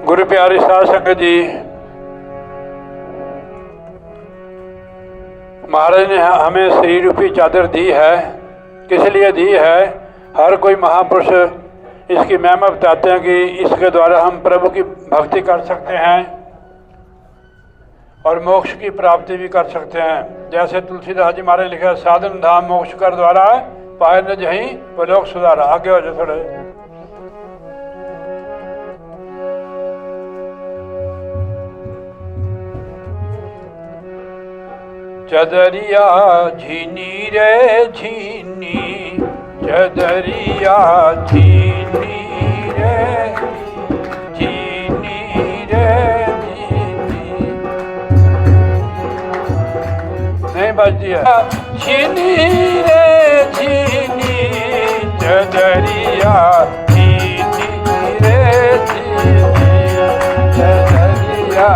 गुरु प्यारे साध संगत जी, महाराज ने हमें शरीर रूपी चादर दी है। किस लिए दी है? हर कोई महापुरुष इसकी महिमा बताते हैं कि इसके द्वारा हम प्रभु की भक्ति कर सकते हैं और मोक्ष की प्राप्ति भी कर सकते हैं। जैसे तुलसीदास जी महाराज लिखा, साधन धाम मोक्ष कर द्वारा पाए न जहीं वो लोग सुधारा। आगे हो जाए थोड़े। चदरिया झीनी रे झीनी, चदरिया झीनी रे झीनी रे झीनी, नहीं बजती है। झीनी रे झीनी, चदरिया झीनी रे झीनी, चदरिया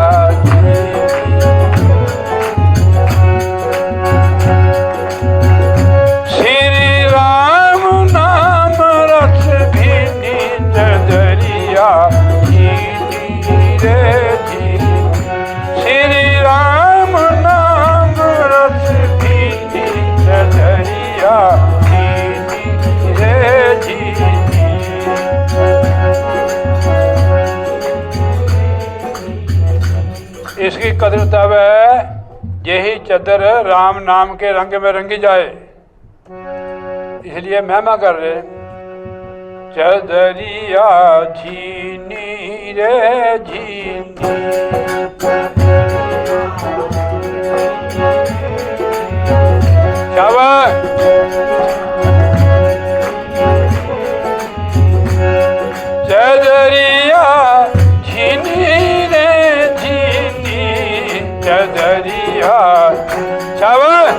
इसकी कदर तब है यही चदर राम नाम के रंग में रंगी जाए, इसलिए महिमा कर रहे। चदरिया झीनी रे झीनी, शाबाश। चदरिया झीनी रे झीनी, चदरिया, शाबाश।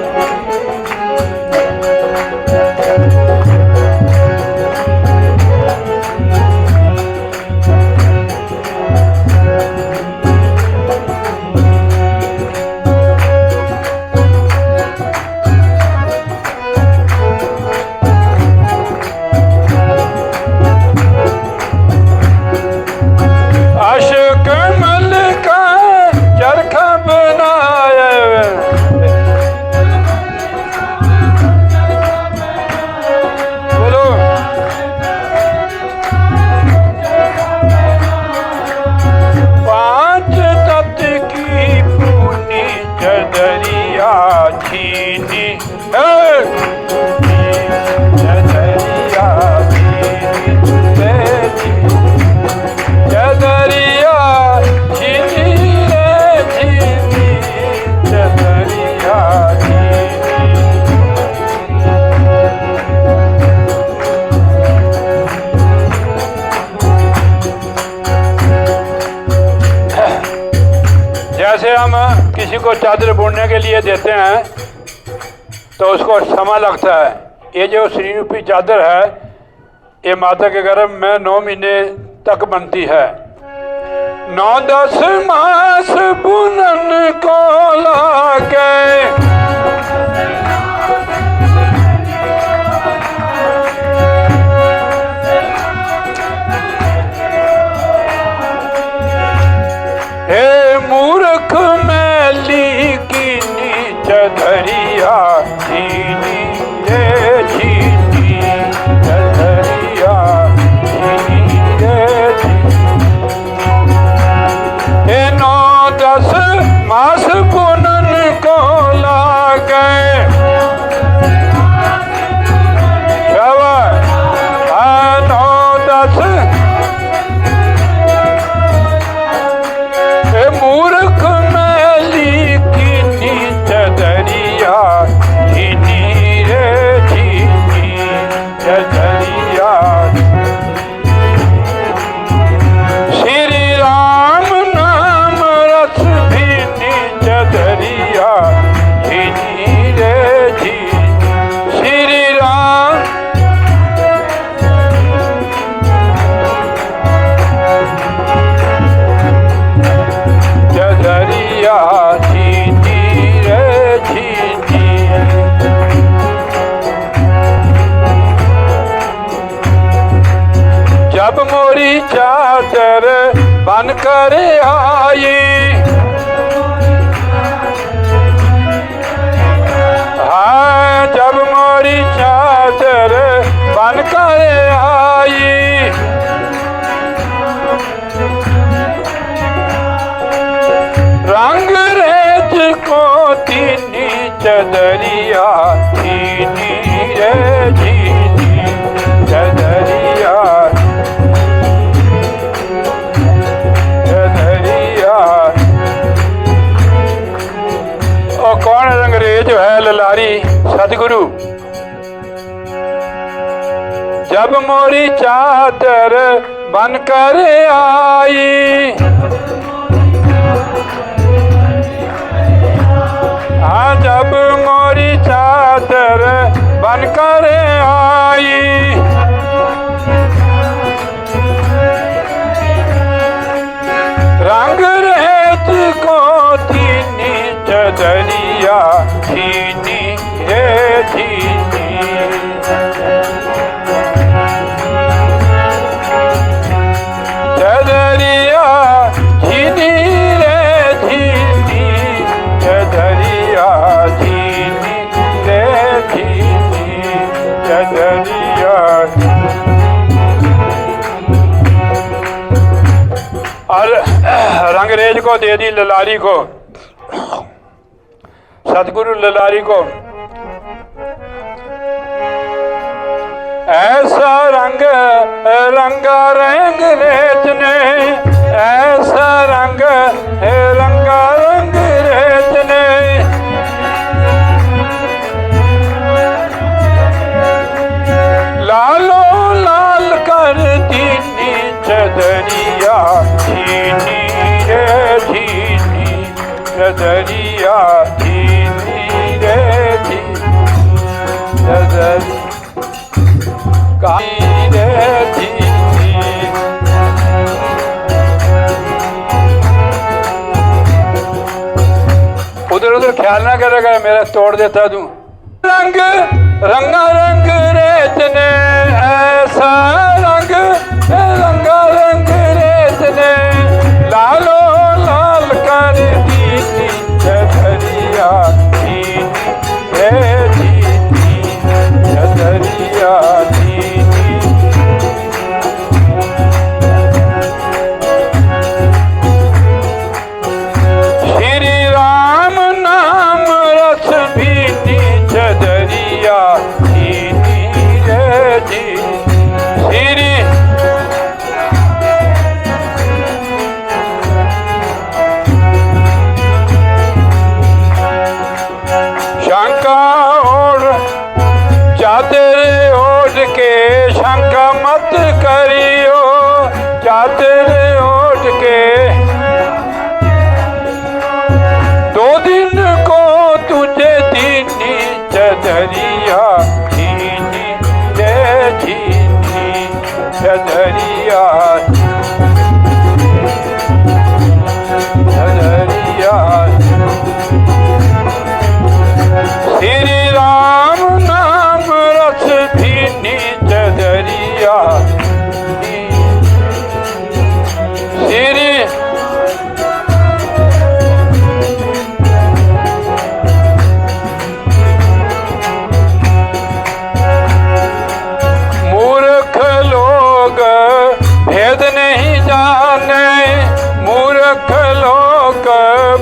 जैसे हम किसी को चादर बुनने के लिए देते हैं तो उसको समय लगता है। ये जो श्री रूपी चादर है ये माता के गर्भ में 9 महीने तक बनती है। 9-10 मास बुनन को लागे, हे मूर्ख मैली कीनी, चदरिया झीनी रे झीनी, चदरिया झीनी रे झीनी, हे 9-10 मास बुनन को लागे, शाबाश। 9-10 मूर्ख मैली कीनी, चदरिया झीनी रे झीनी, चदरिया। श्री राम नाम रस भीनी, चदरिया झीनी रे झीनी, श्री राम। चदरिया झीनी रे झीनी, जब मोरी चादर बन कर आई। हाँ जब मोरी चादर बन कर आई, रंग रेत को तीनी चदरिया चीनी रे चीनी चदरिया चदरिया। और कौन रंगरेज है ललारी सतगुरु। जब मोरी चादर बन कर आई, हाँ जब मोरी चादर बन कर आई, रंग रेत को तीनी चदरिया चीनी रे चीनी चदरिया चीनी रे चीनी चदरिया चीनी रे चीनी चदरिया। और रंगरेज को दे दी ललारी को, सतगुरु ललारी को। ऐसा रंग रंगा रंगरेज ने, ऐसा रंग रंगा रंगरेज ने, लालो लाल कर दीनी चदरिया चीनी रे चीनी चदरिया चीनी रे चीनी चदरिया रे चीनी। उधर उधर ख्याल ना करेगा, मेरा तोड़ देता तू। रंग रंगा रंग रेत ने, ऐसा रंग रंगा रंग रेत ने, लालो लाल कर दीनी चदरिया चीनी रे चीनी चदरिया चीनी। श्री राम नाम रस भीनी चदरिया चीनी रे चीनी। श्री शंका ओढ़ चादर ओढ़ के, शंका मत करियो चादर ओढ़ के, दो दिन को तुझे दीनी चदरिया चीनी रे चीनी चदरिया चदरिया। श्री राम नाम रस भीनी चदरिया। श्री मूर्ख लोग भेद नहीं जाने, मूर्ख लोग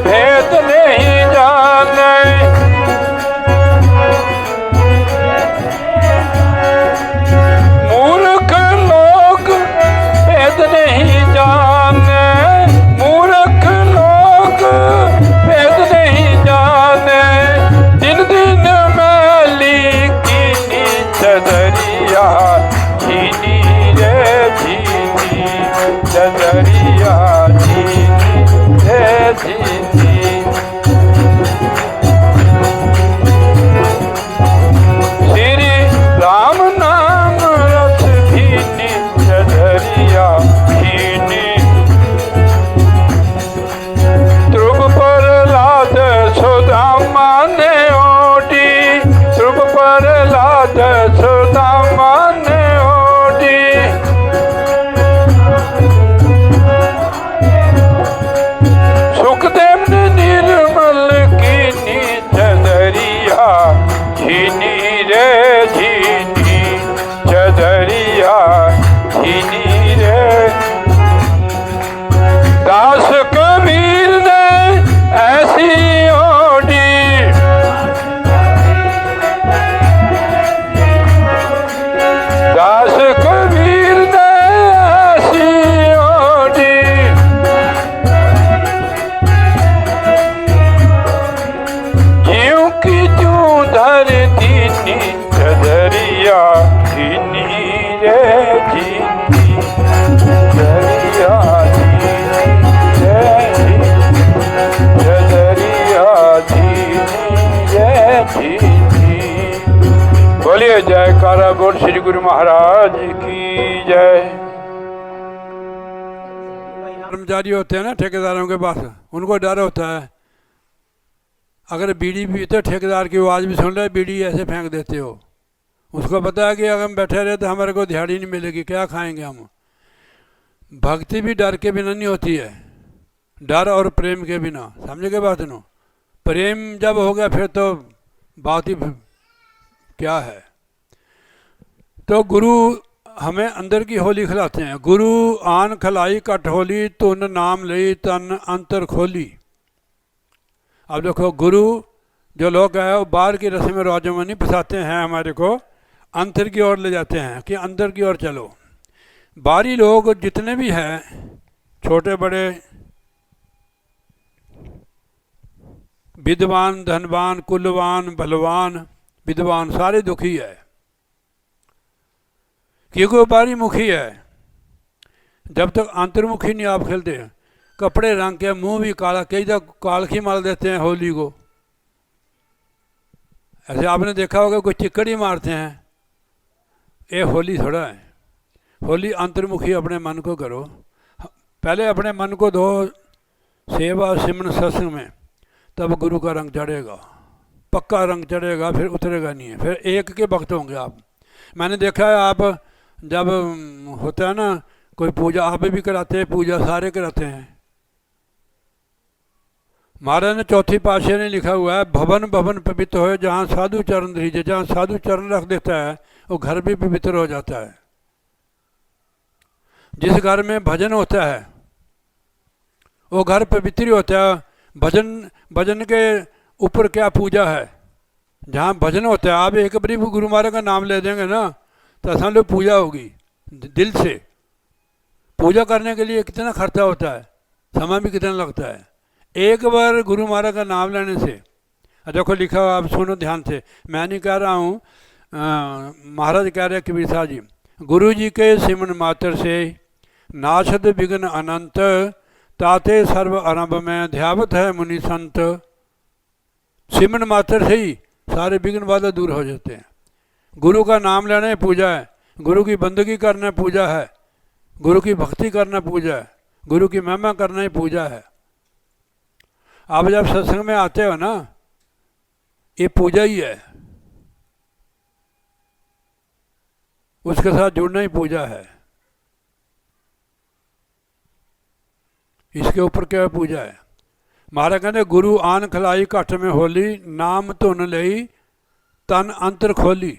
भेद नहीं जाने, मूर्ख लोग भेद नहीं जाने, मूर्ख लोग भेद नहीं जाने। दिन दिन मैली कीनी चदरिया चीनी रे चीनी चदरिया चीनी रे चीनी। श्री राम नाम रस भीनी चदरिया चीनी। ध्रुव पर लाद सुदामा ने ओढ़ी, ध्रुव पर लाद सुदामा ने ओढ़ी, गुरु महाराज की जय। कर्मचारी होते हैं ना ठेकेदारों के पास, उनको डर होता है, अगर बीड़ी पीते ठेकेदार की आवाज़ भी सुन रहे बीड़ी ऐसे फेंक देते हो। उसको पता है कि अगर हम बैठे रहे तो हमारे को दिहाड़ी नहीं मिलेगी, क्या खाएंगे हम। भक्ति भी डर के बिना नहीं होती है, डर और प्रेम के बिना, समझे के बात नो। प्रेम जब हो गया फिर तो बात ही क्या है। तो गुरु हमें अंदर की होली खिलाते हैं। गुरु आन खलाई कट होली तुन नाम लई तन अंतर खोली। अब देखो गुरु जो लोग हैं वो बाहर की रस्म रवाजों में नहीं फंसाते हैं, हमारे को अंतर की ओर ले जाते हैं कि अंदर की ओर चलो। बाहरी लोग जितने भी हैं, छोटे बड़े, विद्वान धनवान कुलवान बलवान विद्वान, सारे दुखी है क्योंकि वो बाहरी मुखी है। जब तक अंतर्मुखी नहीं आप खेलते, कपड़े रंग के, मुंह भी काला, कई तक कालखी मार देते हैं होली को। ऐसे आपने देखा होगा कोई चिक्कड़ी मारते हैं, ये होली थोड़ा है। होली अंतर्मुखी अपने मन को करो, पहले अपने मन को धो सेवा सिमरन सत्संग में, तब गुरु का रंग चढ़ेगा, पक्का रंग चढ़ेगा, फिर उतरेगा नहीं है। फिर एक के भक्त होंगे आप। मैंने देखा है आप जब होता है ना कोई पूजा, आप भी कराते हैं पूजा, सारे कराते हैं। महाराज ने चौथी पातशाही ने लिखा हुआ है, भवन भवन पवित्र हो जहाँ साधु चरण दीजिए। जहाँ साधु चरण रख देता है वो घर भी पवित्र हो जाता है। जिस घर में भजन होता है वो घर पवित्र ही होता है। भजन के ऊपर क्या पूजा है, जहाँ भजन होता है। आप एक बारी गुरु महाराज का नाम ले देंगे ना तो समझ लो पूजा होगी दिल से। पूजा करने के लिए कितना खर्चा होता है, समय भी कितना लगता है। एक बार गुरु महाराज का नाम लेने से, देखो लिखा हुआ, आप सुनो ध्यान से, मैं नहीं कह रहा हूँ, महाराज कह रहे कबीर साहब जी, गुरु जी के सिमरन मात्र से नाशद विघ्न अनंत, ताते सर्व आरंभ में ध्यावत है मुनि संत। सिमरन मात्र से ही सारे विघ्न बाधा दूर हो जाते हैं। गुरु का नाम लेना पूजा है, गुरु की बंदगी करना पूजा है, गुरु की भक्ति करना पूजा है, गुरु की महिमा करना ही पूजा है। आप जब सत्संग में आते हो ना, ये पूजा ही है, उसके साथ जुड़ना ही पूजा है। इसके ऊपर क्या पूजा है। महाराज कहते गुरु आन खलाई घट में होली, नाम धुन लई तन अंतर खोली।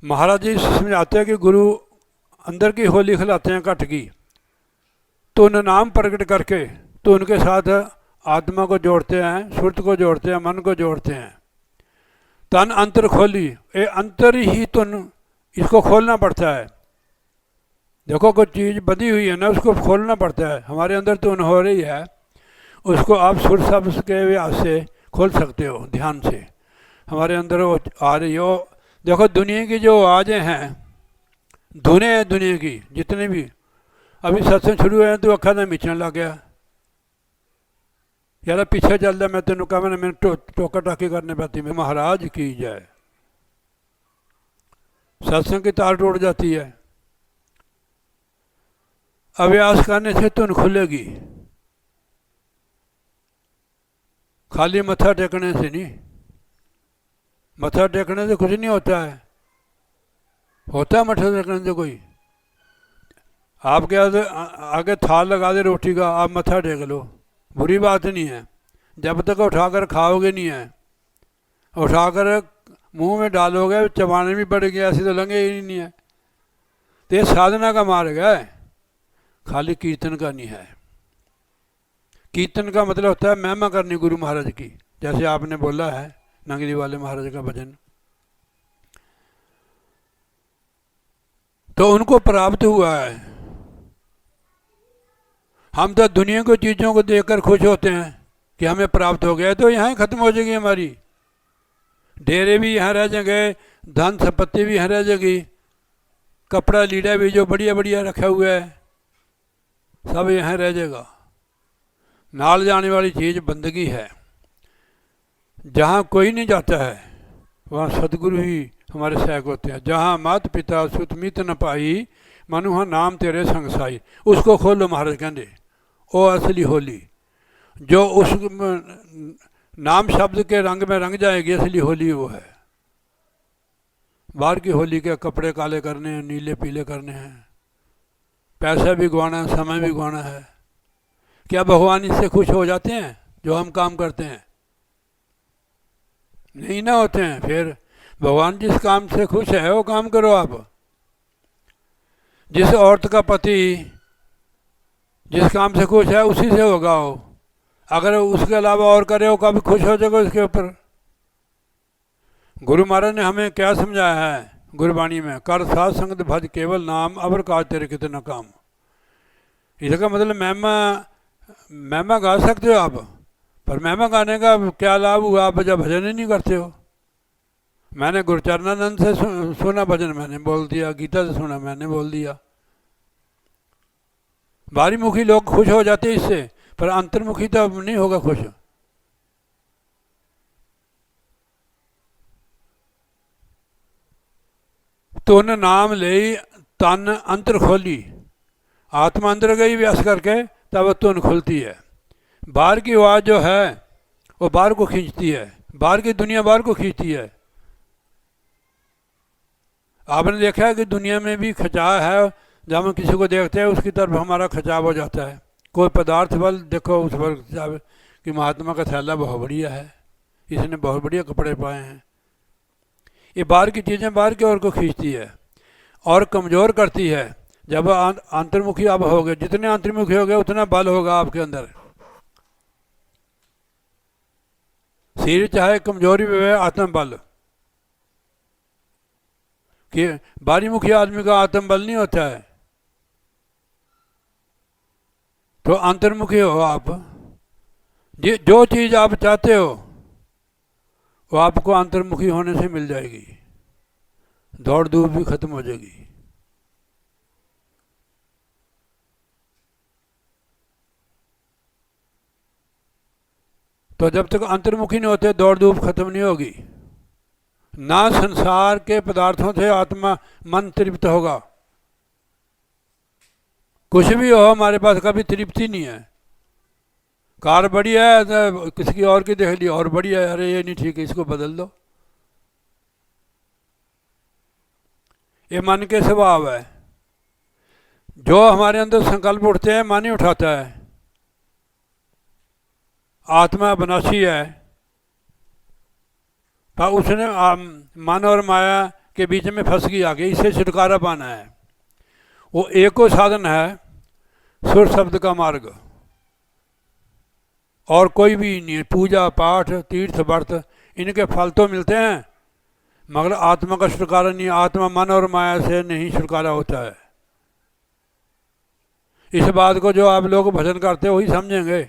महाराज जी समझाते हैं कि गुरु अंदर की होली खिलाते हैं घट की, धुन नाम प्रकट करके तो उनके साथ आत्मा को जोड़ते हैं, सुरत को जोड़ते हैं, मन को जोड़ते हैं। तन अंतर खोली, ये अंतर ही तुन, इसको खोलना पड़ता है। देखो कोई चीज़ बंधी हुई है ना, उसको खोलना पड़ता है। हमारे अंदर तुन हो रही है, उसको आप सुर शब्द के व्यास से खोल सकते हो, ध्यान से। हमारे अंदर वो आ रही हो। देखो दुनिया की जो आवाज़ें हैं, धुनें हैं दुनिया की जितने भी, अभी सत्संग शुरू हुए तो अखा में मिचने लग गया, यार पीछे चल रहा, मैं तेन कहा मैंने टोका टाकी करने पाती। मैं महाराज की जय। सत्संग की तार टूट जाती है। अभ्यास करने से धुन खुलेगी, खाली मत्था टेकने से नहीं। मत्था टेकने से कुछ नहीं होता है, होता है मत्था टेकने से कोई। आपके आगे थाल लगा दे रोटी का, आप मत्था टेक लो, बुरी बात नहीं है, जब तक उठाकर खाओगे नहीं है। उठाकर मुंह में डालोगे चबाने भी पड़ेगी, ऐसी तो लंघे ही नहीं है। तो ये साधना का मार्ग है, खाली कीर्तन का नहीं है। कीर्तन का मतलब होता है महिमा करनी गुरु महाराज की, जैसे आपने बोला है नंगली वाले महाराज का भजन, तो उनको प्राप्त हुआ है। हम तो दुनिया को चीज़ों को देखकर खुश होते हैं कि हमें प्राप्त हो गया, तो यहाँ ही खत्म हो जाएगी हमारी। डेरे भी यहाँ रह जाएंगे, धन संपत्ति भी यहाँ रह जाएगी, कपड़ा लीड़ा भी जो बढ़िया बढ़िया रखा हुआ है सब यहाँ रह जाएगा। नाल जाने वाली चीज़ बंदगी है। जहाँ कोई नहीं जाता है वहाँ सदगुरु ही हमारे सहक होते हैं। जहाँ मात पिता सुत मित न पाई, मनुहा नाम तेरे संग साई। उसको खोलो महाराज कहते, वो असली होली जो उस नाम शब्द के रंग में रंग जाएगी, असली होली वो है। बाहर की होली के कपड़े काले करने हैं, नीले पीले करने हैं, पैसा भी गंवाना है, समय भी गंवाना है। क्या भगवान इससे खुश हो जाते हैं जो हम काम करते हैं? नहीं ना होते हैं। फिर भगवान जिस काम से खुश है वो काम करो आप। जिस औरत का पति जिस काम से खुश है उसी से होगा वो। अगर उसके अलावा और करे हो कभी खुश हो जाएगा उसके ऊपर। गुरु महाराज ने हमें क्या समझाया है गुरबाणी में, कर साध संगत भज केवल नाम, अवर काज तेरे कितना काम। इसका मतलब महिमा गा सकते हो आप, पर महिमा गाने का क्या लाभ हुआ आप जब भजन ही नहीं करते हो। मैंने गुरुचरणानंद से सुना भजन, मैंने बोल दिया, गीता से सुना, मैंने बोल दिया। बाहरी मुखी लोग खुश हो जाते इससे, पर अंतर्मुखी तो नहीं होगा खुश। तुन नाम ले तन अंतर खोली, आत्मा अंदर गई व्यास करके तब तुन खुलती है। बाहर की आवाज़ जो है वो बाहर को खींचती है, बाहर की दुनिया बाहर को खींचती है। आपने देखा है कि दुनिया में भी खिंचाव है, जब हम किसी को देखते हैं उसकी तरफ हमारा खिंचाव हो जाता है। कोई पदार्थ बल देखो उस पर खिंचाव कि महात्मा का थैला बहुत बढ़िया है, इसने बहुत बढ़िया कपड़े पाए हैं। ये बाहर की चीज़ें बाहर की ओर को खींचती है और कमज़ोर करती है। जब अंतर्मुखी आप होगे, जितने अंतर्मुखी होगे उतना बल होगा आपके अंदर। शरीर चाहे कमजोरी में है, आत्म बल कि बाहरी मुखी आदमी का आत्म बल नहीं होता है। तो अंतर्मुखी हो आप, जो चीज़ आप चाहते हो वो आपको अंतर्मुखी होने से मिल जाएगी, दौड़ धूप भी खत्म हो जाएगी। तो जब तक अंतर्मुखी नहीं होते दौड़ धूप खत्म नहीं होगी। ना संसार के पदार्थों से आत्मा मन तृप्त होगा। कुछ भी हो हमारे पास कभी तृप्ति नहीं है। कार बढ़िया है तो किसी और की देख ली और बढ़िया है, अरे ये नहीं ठीक है इसको बदल दो। ये मन के स्वभाव है। जो हमारे अंदर संकल्प उठते हैं मन ही उठाता है। आत्मा बनासी है, पर उसने मन और माया के बीच में फंस गई आगे, इससे छुटकारा पाना है। वो एको साधन है सुर शब्द का मार्ग, और कोई भी नहीं। पूजा पाठ तीर्थ व्रत इनके फल तो मिलते हैं मगर आत्मा का छुटकारा नहीं। आत्मा मन और माया से नहीं छुटकारा होता है। इस बात को जो आप लोग भजन करते हो वही समझेंगे,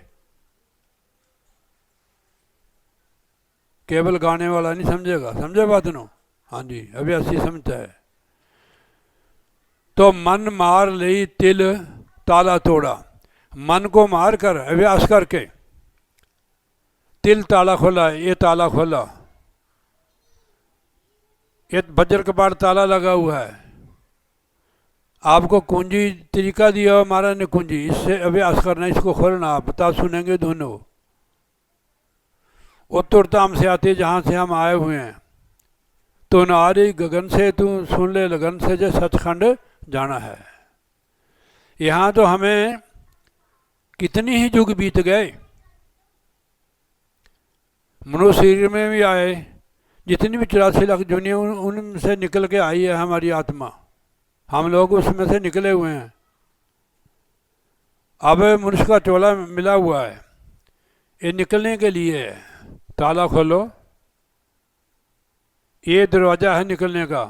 केवल गाने वाला नहीं समझेगा। समझे बात नो? हाँ जी, अभी ऐसी समझता है। तो मन मार ले तिल ताला तोड़ा, मन को मार कर अभ्यास करके तिल ताला खोला। ये ताला खोला, ये वज्र कपाट ताला लगा हुआ है। आपको कुंजी तरीका दिया महाराज ने, कुंजी, इससे अभ्यास करना, इसको खोलना। आप बता सुनेंगे दोनों। उत्तरताम से आते जहाँ से हम आए हुए हैं, तो नारी गगन से तू सुन ले लगन से जो सचखंड जाना है। यहाँ तो हमें कितनी ही युग बीत गए, मनुष्य शरीर में भी आए, जितनी भी 84 लाख दुनिया उनसे निकल के आई है हमारी आत्मा। हम लोग उसमें से निकले हुए हैं। अब मनुष्य का चोला मिला हुआ है, ये निकलने के लिए है। ताला खोलो, ये दरवाज़ा है निकलने का।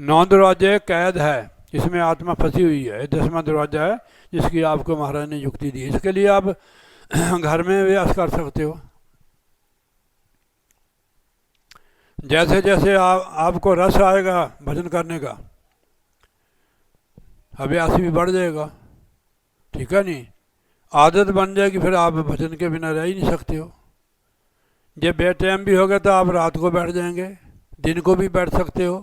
9 दरवाजे कैद है, इसमें आत्मा फंसी हुई है। 10वां दरवाज़ा है जिसकी आपको महाराज ने युक्ति दी। इसके लिए आप घर में अभ्यास कर सकते हो। जैसे जैसे आपको रस आएगा भजन करने का, अभ्यास भी बढ़ जाएगा। ठीक है नहीं? आदत बन जाएगी, फिर आप भजन के बिना रह ही नहीं सकते हो। जब बेटाइम भी होगा तो आप रात को बैठ जाएंगे, दिन को भी बैठ सकते हो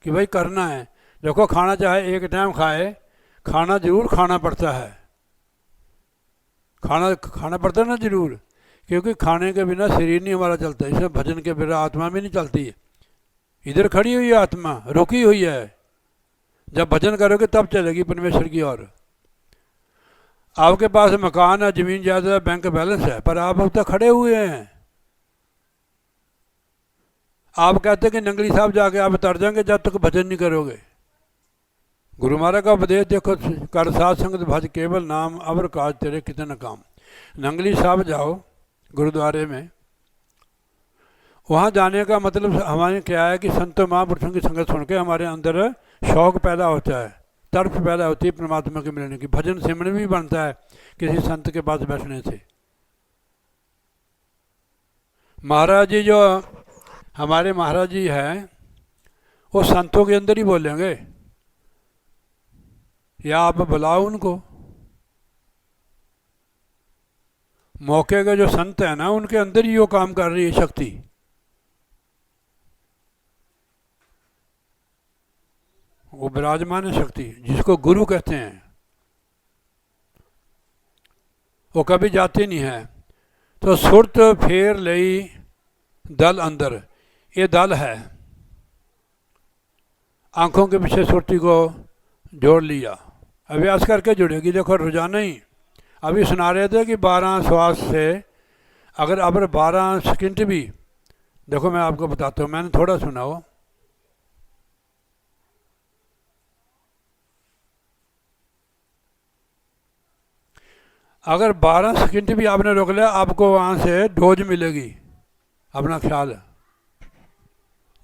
कि भाई करना है। देखो खाना चाहे एक टाइम खाए, खाना जरूर खाना पड़ता है, खाना खाना पड़ता है ना जरूर, क्योंकि खाने के बिना शरीर नहीं हमारा चलता। इसमें भजन के बिना आत्मा भी नहीं चलती है। इधर खड़ी हुई है आत्मा, रुकी हुई है, जब भजन करोगे तब चलेगी परमेश्वर की ओर। आपके पास मकान है, जमीन जायदाद है, बैंक बैलेंस है, पर आप अब तक खड़े हुए हैं। आप कहते हैं कि नंगली साहब जाके आप उतर जाएंगे जब तक भजन नहीं करोगे। गुरु महाराज का उपदेश देखो, कर साध संगत भज केवल नाम, अवर काज तेरे कितने काम। नंगली साहब जाओ गुरुद्वारे में, वहाँ जाने का मतलब हमारे क्या है कि संतों महापुरुषों की संगत सुन के हमारे अंदर शौक पैदा होता है, तड़प पैदा होती है परमात्मा के मिलने की। भजन सिमरन भी बनता है किसी संत के पास बैठने से। महाराज जी जो हमारे महाराज जी हैं, वो संतों के अंदर ही बोलेंगे, या आप बुलाओ उनको। मौके के जो संत है ना, उनके अंदर ही वो काम कर रही है शक्ति। वो विराजमान है शक्ति, जिसको गुरु कहते हैं। वो कभी जाती नहीं है। तो सुरत फेर लई दल अंदर, ये दल है, आंखों के पीछे सुरती को जोड़ लिया, अभ्यास करके जुड़ेगी। देखो रोजाना ही अभी सुना रहे थे कि 12 श्वास से अगर अब 12 सेकंड भी, देखो मैं आपको बताता हूँ, मैंने थोड़ा सुना हो। अगर 12 सेकंड भी आपने रोक लिया, आपको वहाँ से डोज मिलेगी। अपना ख्याल,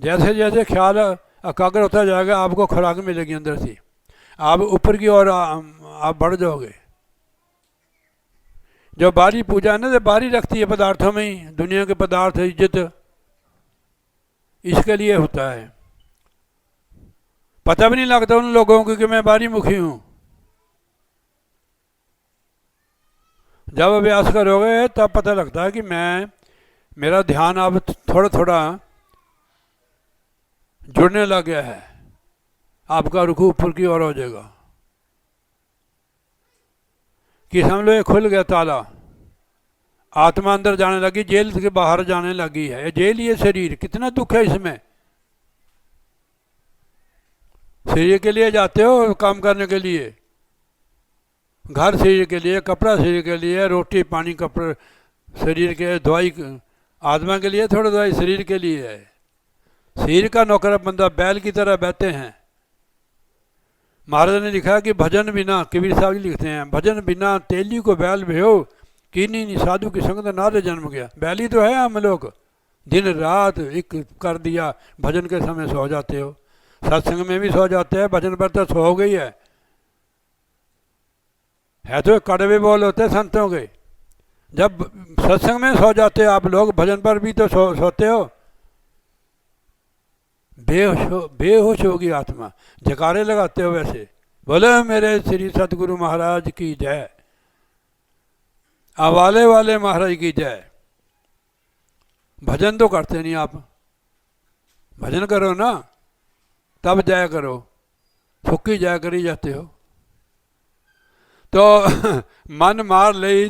जैसे जैसे ख्याल एकाग्र होता जाएगा, आपको खुराक मिलेगी अंदर से, आप ऊपर की ओर आप बढ़ जाओगे। जो बारी पूजा है ना, तो बारी रखती है पदार्थों में ही, दुनिया के पदार्थ इज्जत, इसके लिए होता है। पता भी नहीं लगता उन लोगों को कि मैं बारी मुखी हूँ। जब अभ्यास करोगे तब पता लगता है कि मेरा ध्यान अब थोड़ा थोड़ा जुड़ने लग गया है, आपका रुखू ऊपर की ओर हो जाएगा। कि समझ लो ये खुल गया ताला, आत्मा अंदर जाने लगी, जेल के बाहर जाने लगी है। ये जेल, ये शरीर, कितना दुख है इसमें। शरीर के लिए जाते हो काम करने के लिए, घर शरीर के लिए, कपड़ा शरीर के लिए, रोटी पानी कपड़ा शरीर के, दवाई आत्मा के लिए, थोड़ा दवाई शरीर के लिए है। शरीर का नौकर बंदा बैल की तरह बैठे हैं। महाराज ने लिखा कि भजन बिना, कबीर साहब जी लिखते हैं, भजन बिना तेली को बैल भेओ, कीनी नहीं साधु की संगत नारे जन्म गया। बैल ही तो है हम लोग, दिन रात एक कर दिया। भजन के समय सो जाते हो, सत्संग में भी सो जाते हैं, भजन पर तो सो गई है तो कड़वे बोल होते हैं संतों के। जब सत्संग में सो जाते हो आप लोग, भजन पर भी तो सोते हो। बेहोश होगी आत्मा, जकारे लगाते हो वैसे, बोले मेरे श्री सतगुरु महाराज की जय, आवाले वाले महाराज की जय। भजन तो करते नहीं आप, भजन करो ना तब जय करो, फुक्की जय करी जाते हो। तो मन मार लई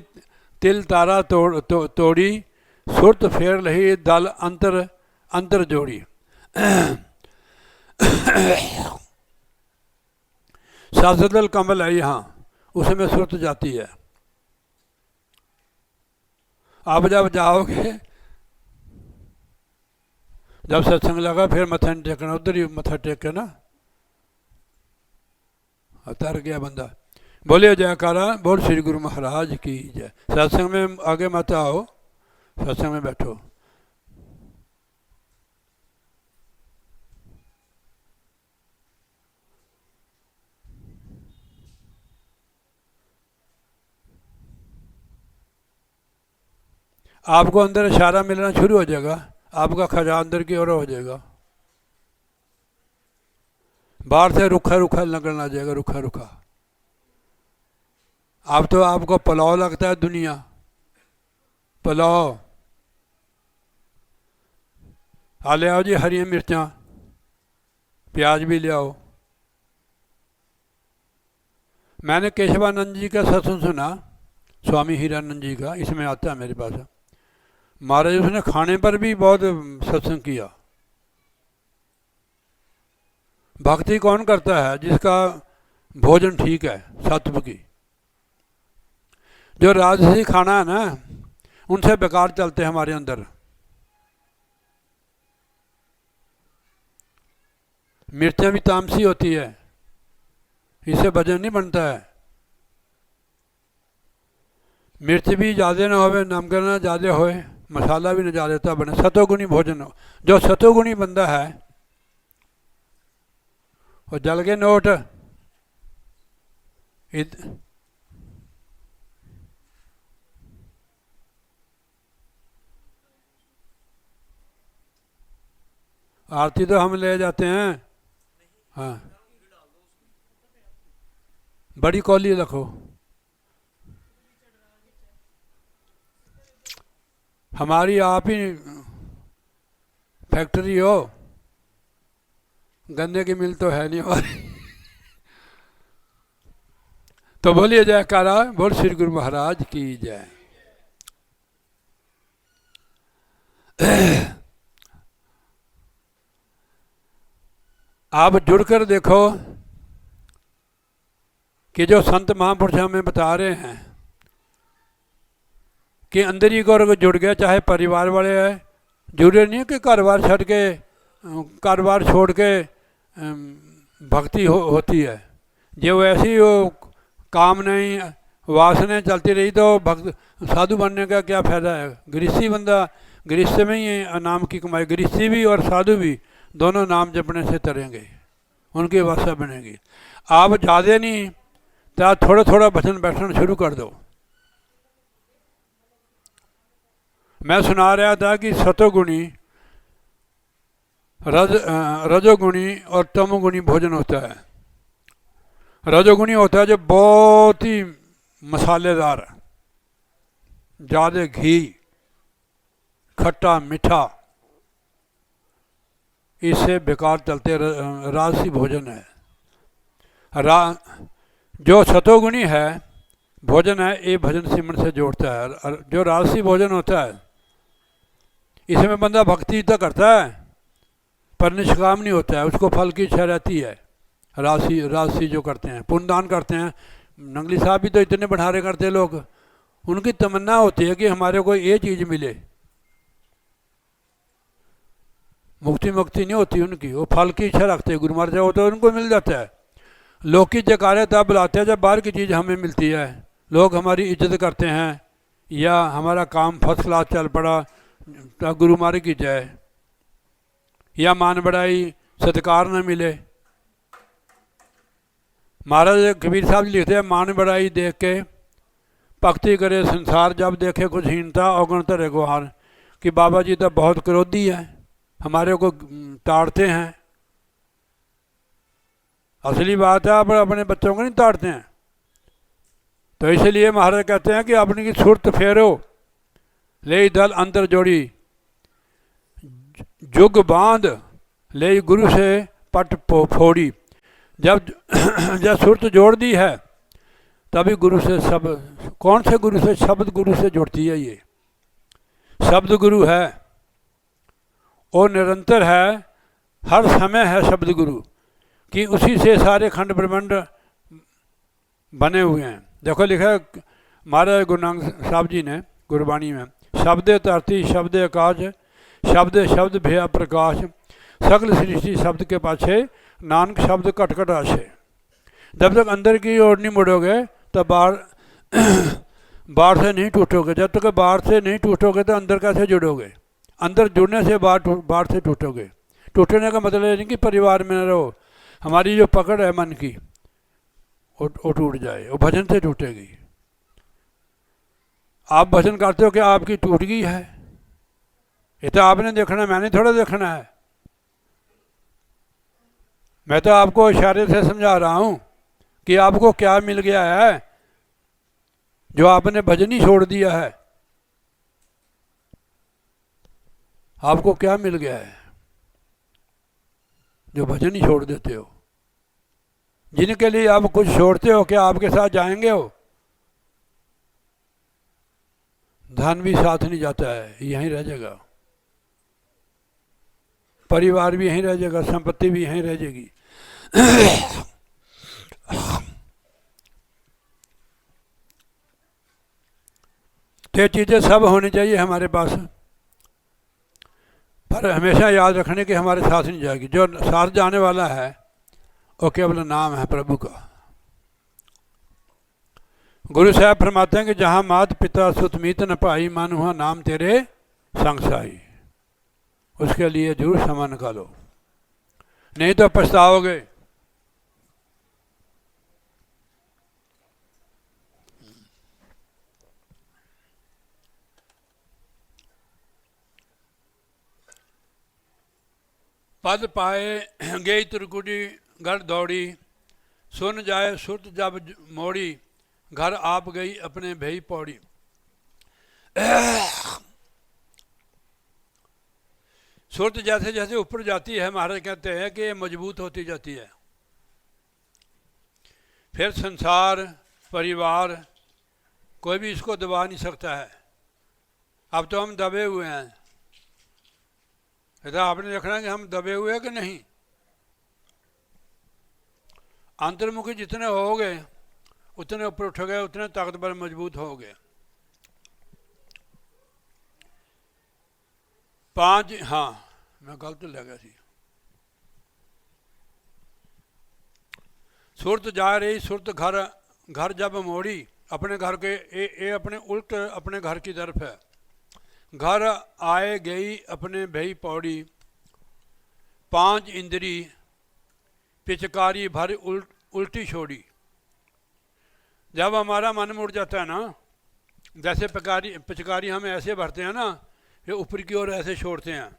तिल तारा तोड़ी, सुरत फेर लही दल अंतर अंतर जोड़ी। साजदल कमल है यहाँ, उसमें सुरत जाती है। आप जब जाओगे, जब सत्संग लगा, फिर मत्था नहीं टेकना, उधर ही मत्था टेक के ना उतर गया बंदा। बोलिए जयकारा, बोल श्री गुरु महाराज की जय। सत्संग में आगे मत आओ, सत्संग में बैठो। आपको अंदर इशारा मिलना शुरू हो जाएगा, आपका खजा अंदर की ओर हो जाएगा। बाहर से रुखा रुखा लगने आ जाएगा, रुखा रुखा। अब तो आपको पुलाव लगता है दुनिया, पुलाव। आ ले आओ जी हरियाँ मिर्चां, प्याज भी ले आओ। मैंने केशवानंद जी का सत्संग सुना, स्वामी हीरानंद जी का, इसमें आता है मेरे पास। महाराज उसने खाने पर भी बहुत सत्संग किया। भक्ति कौन करता है? जिसका भोजन ठीक है, सत्व की। जो राजसी खाना है ना, उनसे बेकार चलते हैं हमारे अंदर। मिर्चें भी तामसी होती है, इससे भजन नहीं बनता है। मिर्च भी ज़्यादा ना होवे, नमक ना ज़्यादा होए, मसाला भी ना ज़्यादा बने, सतोगुणी भोजन हो। जो सतोगुणी बंदा है वो जल के नोट आरती तो हम ले जाते हैं। हाँ, बड़ी कौली रखो। हमारी आप ही फैक्ट्री हो, गन्ने की मिल तो है नहीं हमारी। तो बोलिए जयकारा, बोल श्री गुरु महाराज की जय। आप जुड़कर देखो कि जो संत महापुरुष हमें बता रहे हैं कि अंदर ही गौर जुड़ गया, चाहे परिवार वाले हैं, जरूरी नहीं कि कारोबार छड़ के, कारोबार छोड़ के भक्ति होती है। जो ऐसी वो काम नहीं, वासना चलती रही तो भक्त साधु बनने का क्या फायदा है? गृहस्थी बंदा, गृहस्थ में ही नाम की कमाई, गृहस्थी भी और साधु भी दोनों नाम जपने से तरेंगे, उनकी अवस्था बनेगी। आप ज़्यादा नहीं तो आप थोड़ा थोड़ा भजन बैठना शुरू कर दो। मैं सुना रहा था कि सतोगुणी, रजोगुणी और तमोगुणी भोजन होता है। रजोगुणी होता है जो बहुत ही मसालेदार, ज़्यादा घी, खट्टा मीठा, इससे बेकार चलते राजसी भोजन है। जो सतोगुणी है भोजन है, ये भजन सिमरन से जोड़ता है। जो राजसी भोजन होता है इसमें बंदा भक्ति तो करता है पर निष्काम नहीं होता है, उसको फल की इच्छा रहती है। राजसी जो करते हैं, पुण्यदान करते हैं, नंगली साहब भी तो इतने बढ़ारे करते हैं लोग, उनकी तमन्ना होती है कि हमारे को ये चीज़ मिले। मुक्ति नहीं होती उनकी, वो फल की इच्छा रखते हैं। गुरु महाराज हो तो उनको मिल जाता है। लोग की जयकारे तब बुलाते हैं जब बाहर की चीज़ हमें मिलती है, लोग हमारी इज्जत करते हैं, या हमारा काम फर्स्ट क्लास चल पड़ा तो गुरु महाराज की जय, या मान बढ़ाई सत्कार न मिले। महाराज कबीर साहब जी लिखते हैं, मान बढ़ाई देख के भक्ति करे संसार, जब देखे कुछ हीनता अवगुण धरे गुहार। कि बाबा जी तो बहुत क्रोधी है, हमारे को ताड़ते हैं। असली बात है, आप अपने बच्चों को नहीं ताड़ते हैं। तो इसलिए महाराज कहते हैं कि अपनी की सुरत फेरो, ले दल अंतर जोड़ी, जुग बांध ले गुरु से पट फोड़ी। जब सुरत जोड़ दी है तभी गुरु से सब, कौन से गुरु से? शब्द गुरु से जुड़ती है। ये शब्द गुरु है, वो निरंतर है, हर समय है शब्द गुरु कि उसी से सारे खंड ब्रह्मांड बने हुए हैं। देखो लिखा है महाराज गुरु नानक साहब जी ने गुरबाणी में, शब्द धरती शब्द आकाश, शब्द शब्द भया प्रकाश, सकल सृष्टि शब्द के पाछे, नानक शब्द घट घट आशे। जब तक अंदर की ओर नहीं मुड़ोगे तो बाहर से नहीं टूटोगे। जब तक बाहर से नहीं टूटोगे तो अंदर कैसे जुड़ोगे? अंदर जुड़ने से बाहर से टूटोगे। टूटने का मतलब ये नहीं कि परिवार में न रहो, हमारी जो पकड़ है मन की वो टूट जाए, वो भजन से टूटेगी। आप भजन करते हो कि आपकी टूट गई है, ये तो आपने देखना है, मैंने थोड़ा देखना है। मैं तो आपको इशारे से समझा रहा हूं कि आपको क्या मिल गया है जो आपने भजन ही छोड़ दिया है। आपको क्या मिल गया है? जो भजन ही छोड़ देते हो, जिनके लिए आप कुछ छोड़ते हो, क्या आपके साथ जाएंगे हो? धन भी साथ नहीं जाता है, यहीं रह जाएगा, परिवार भी यहीं रह जाएगा, संपत्ति भी यहीं रह जाएगी। तो ये चीज़ें सब होनी चाहिए हमारे पास, पर हमेशा याद रखने की हमारे साथ नहीं जाएगी। जो साथ जाने वाला है वो केवल नाम है प्रभु का। गुरु साहब फरमाते हैं कि जहाँ मात पिता सुत मीत न पाई, मन हुआ नाम तेरे संग साई। उसके लिए जरूर समय निकालो, नहीं तो पछताओगे। पद पाए गई त्रिकुटी घर दौड़ी, सुन जाए सुरत जब मोड़ी, घर आप गई अपने भई पौड़ी। सुरत जैसे जैसे ऊपर जाती है, महाराज कहते हैं कि मजबूत होती जाती है। फिर संसार परिवार कोई भी इसको दबा नहीं सकता है। अब तो हम दबे हुए हैं, तो आपने देखना कि हम दबे हुए हैं कि नहीं। अंतर्मुखी जितने हो गए उतने ऊपर उठ गए, उतने ताकतवर मजबूत हो गए। 5 हाँ मैं गलत ले गया थी। सुरत जा रही सुरत घर, घर जब मोड़ी, अपने घर के ये अपने उल्ट अपने घर की तरफ है। घर आए गई अपने भई पौड़ी, 5 इंद्री पिचकारी भर उल्टी छोड़ी। जब हमारा मन मुड़ जाता है ना, जैसे पिचकारी हम ऐसे भरते हैं ना, फिर ऊपर की ओर ऐसे छोड़ते हैं।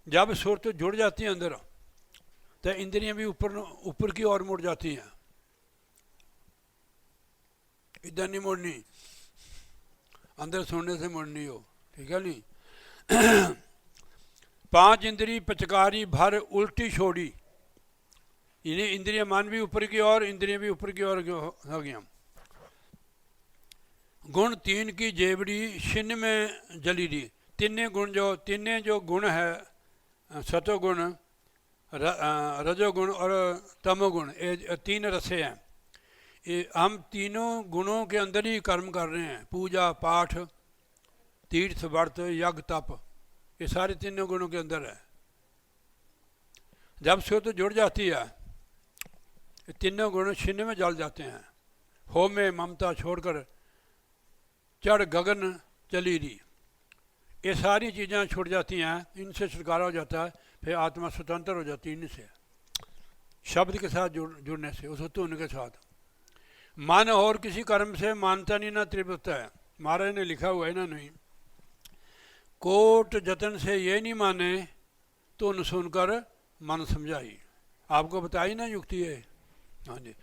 जब सुरत जुड़ जाती है अंदर, तो इंद्रियां भी ऊपर की ओर मुड़ जाती हैं। इधर नहीं मुड़नी, अंदर सुनने से मुड़नी हो, ठीक है नहीं। 5 इंद्री पिचकारी भर उल्टी छोड़ी, इन्हें इंद्रिय मन भी ऊपर की ओर, इंद्रिय भी ऊपर की ओर हो गया। गुण 3 की जेबड़ी छिन्न में जली दी। तीन जो गुण है, सतोगुण रजोगुण और तमोगुण, ये 3 रसे हैं। ये हम तीनों गुणों के अंदर ही कर्म कर रहे हैं। पूजा पाठ तीर्थ व्रत यज्ञ तप, ये सारे तीनों गुणों के अंदर है। जब सुरत जुड़ जाती है, ये तीनों गुण छिन्न में जल जाते हैं। हो में ममता छोड़कर चढ़ गगन चली री, ये सारी चीज़ें छूट जाती हैं, इनसे छुटकारा हो जाता है। फिर आत्मा स्वतंत्र हो जाती है इनसे, शब्द के साथ जुड़ने से, उस धुन के साथ। मन और किसी कर्म से मानता नहीं ना तृप्त है। महाराज ने लिखा हुआ है ना, नहीं कोट जतन से ये नहीं माने, धुन सुनकर मन समझाई। आपको बताई ना युक्ति है। हाँ जी,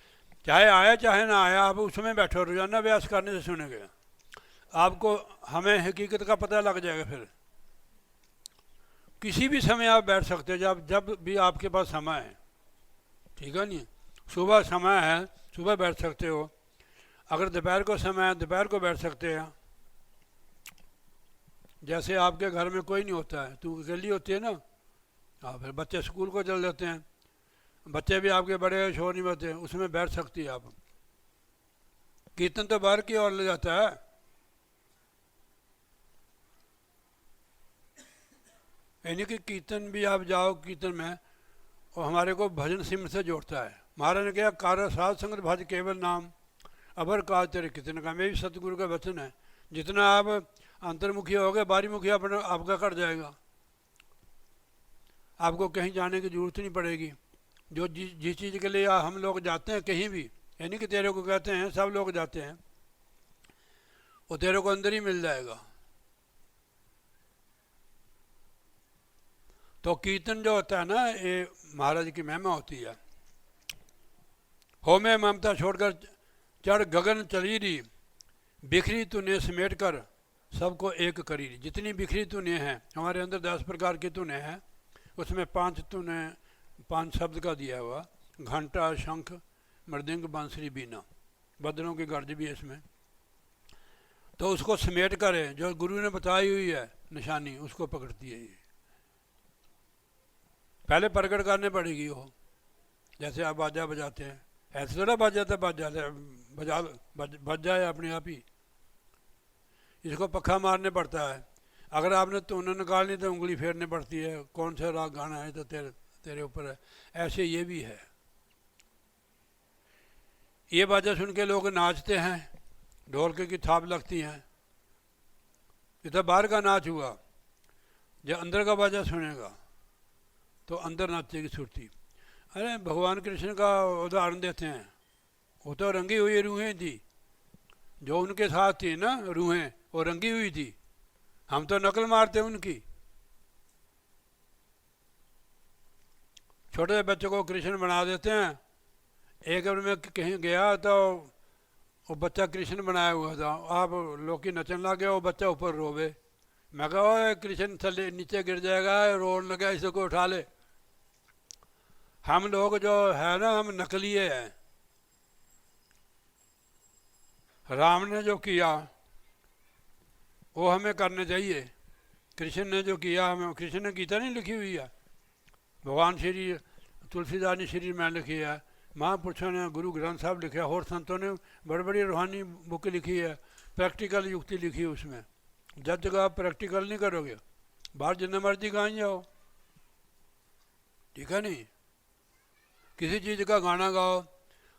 चाहे आया चाहे ना आया, आप उसमें बैठो, रोजाना अभ्यास करने से सुनेंगे आपको, हमें हकीकत का पता लग जाएगा। फिर किसी भी समय आप बैठ सकते हो, जब भी आपके पास समय है, ठीक है नहीं। सुबह समय है, सुबह बैठ सकते हो। अगर दोपहर को समय है, दोपहर को बैठ सकते हैं। जैसे आपके घर में कोई नहीं होता है, तू अकेली होती है ना, हाँ, फिर बच्चे स्कूल को चल जाते हैं, बच्चे भी आपके बड़े शोर नहीं होते, उसमें बैठ सकती है आप। कीर्तन तो बाहर की ओर ले जाता है, यानी कि कीर्तन भी आप जाओ कीर्तन में, और हमारे को भजन सिमर से जोड़ता है। महाराज ने कहा कार्य साध संगत भज केवल नाम, अबर काज तेरे कीर्तन का। मैं भी सतगुरु का वचन है, जितना आप अंतर्मुखी होगे, बाहरीमुखी अपना आपका कट जाएगा। आपको कहीं जाने की जरूरत नहीं पड़ेगी। जो जिस चीज़ के लिए हम लोग जाते हैं कहीं भी, यानी कि तेरे को कहते हैं, सब लोग जाते हैं, वो तेरे को अंदर ही मिल जाएगा। तो कीर्तन जो होता है ना, ये महाराज की महिमा होती है। हो में ममता छोड़कर चढ़ गगन चली रही, बिखरी तूने समेट कर सबको एक करी। जितनी बिखरी तूने हैं, हमारे अंदर 10 प्रकार की तूने हैं, उसमें 5 तूने 5 शब्द का दिया हुआ, घंटा, शंख, मृदंग, बांसुरी, बीना, बदनों की गर्ज भी है इसमें। तो उसको समेट कर जो गुरु ने बताई हुई है निशानी उसको पकड़ती है ये। पहले प्रकट करने पड़ेगी वो, जैसे आप बाजा बजाते हैं, ऐसे थोड़ा बज जाता है, बज जाए अपने आप ही। इसको पक्का मारने पड़ता है। अगर आपने धुन निकालनी तो उंगली फेरनी पड़ती है, कौन सा राग गाना है तो तेरे ऊपर है। ऐसे ये भी है। ये बाजा सुन के लोग नाचते हैं, ढोलके की थाप लगती हैं। ये तो बाहर का नाच हुआ। जब अंदर का बाजा सुनेगा तो अंदर नाचेगी सुरती। अरे भगवान कृष्ण का उदाहरण देते हैं, वो तो रंगी हुई रूहें थी, जो उनके साथ थी ना रूहें, वो रंगी हुई थी। हम तो नकल मारते उनकी। छोटे बच्चों को कृष्ण बना देते हैं। एक बार मैं कहीं गया तो वो बच्चा कृष्ण बनाया हुआ था, आप लोग की नचन लग गया, वो बच्चा ऊपर रोवे। मैं कहा ओए कृष्ण थले नीचे गिर जाएगा, रोने लगा, इसको उठा ले। हम लोग जो है ना, हम नकली हैं। राम ने जो किया वो हमें करने चाहिए। कृष्ण ने जो किया हमें, कृष्ण ने गीता नहीं लिखी हुई है, भगवान श्री तुलसीदास ने श्री में लिखी है, महापुरुषों ने गुरु ग्रंथ साहब लिखा, और संतों ने बड़ी बड़ी रूहानी बुक लिखी है, प्रैक्टिकल युक्ति लिखी है उसमें। जब तक आप प्रैक्टिकल नहीं करोगे, बाहर जितना मर्जी गाएं जाओ, ठीक है नहीं। किसी चीज़ का गाना गाओ,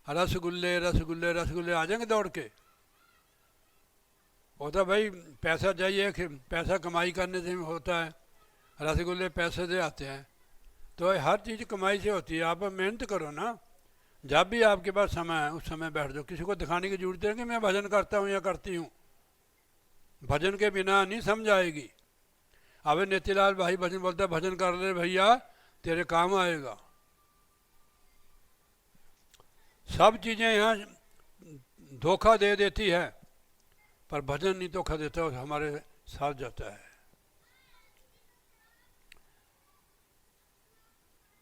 रसगुल्ले रसगुल्ले रसगुल्ले, आ जाएंगे दौड़ के। होता भाई पैसा चाहिए, पैसा कमाई करने से होता है, रसगुल्ले पैसे से आते हैं। तो हर चीज़ कमाई से होती है। आप मेहनत करो ना, जब भी आपके पास समय है उस समय बैठ जाओ। किसी को दिखाने की जरूरत है कि मैं भजन करता हूँ या करती हूँ। भजन के बिना नहीं समझ आएगी। अब नेतीलाल भाई भजन बोलता है, भजन कर ले भैया तेरे काम आएगा। सब चीज़ें यहाँ धोखा दे देती है, पर भजन नहीं धोखा देता, हमारे साथ जाता है।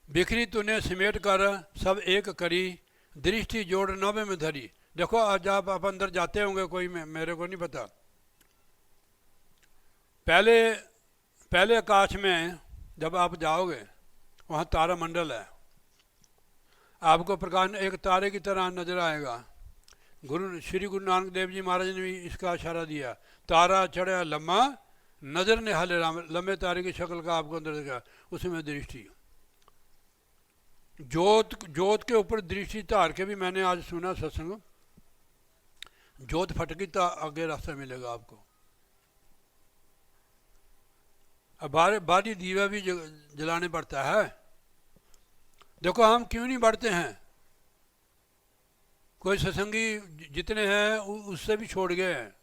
बिखरी तूने सिमेट कर सब एक करी, दृष्टि जोड़ नभे में धरी। देखो आज आप अंदर जाते होंगे, कोई मेरे को नहीं पता। पहले आकाश में जब आप जाओगे वहाँ तारा मंडल है, आपको प्रकाश एक तारे की तरह नजर आएगा। श्री गुरु नानक देव जी महाराज ने भी इसका इशारा दिया, तारा चढ़ा लम्मा नजर ने हाले राम, लम्बे तारे की शक्ल का आपको अंदर दिखा, उसमें दृष्टि। जोत के ऊपर दृष्टि धार के भी मैंने आज सुना सत्संग, जोत फटकी तो आगे रास्ता मिलेगा आपको। अब बारी दीवा भी जलाने पड़ता है। देखो हम क्यों नहीं बढ़ते हैं, कोई सत्संगी जितने हैं उससे भी छोड़ गए हैं।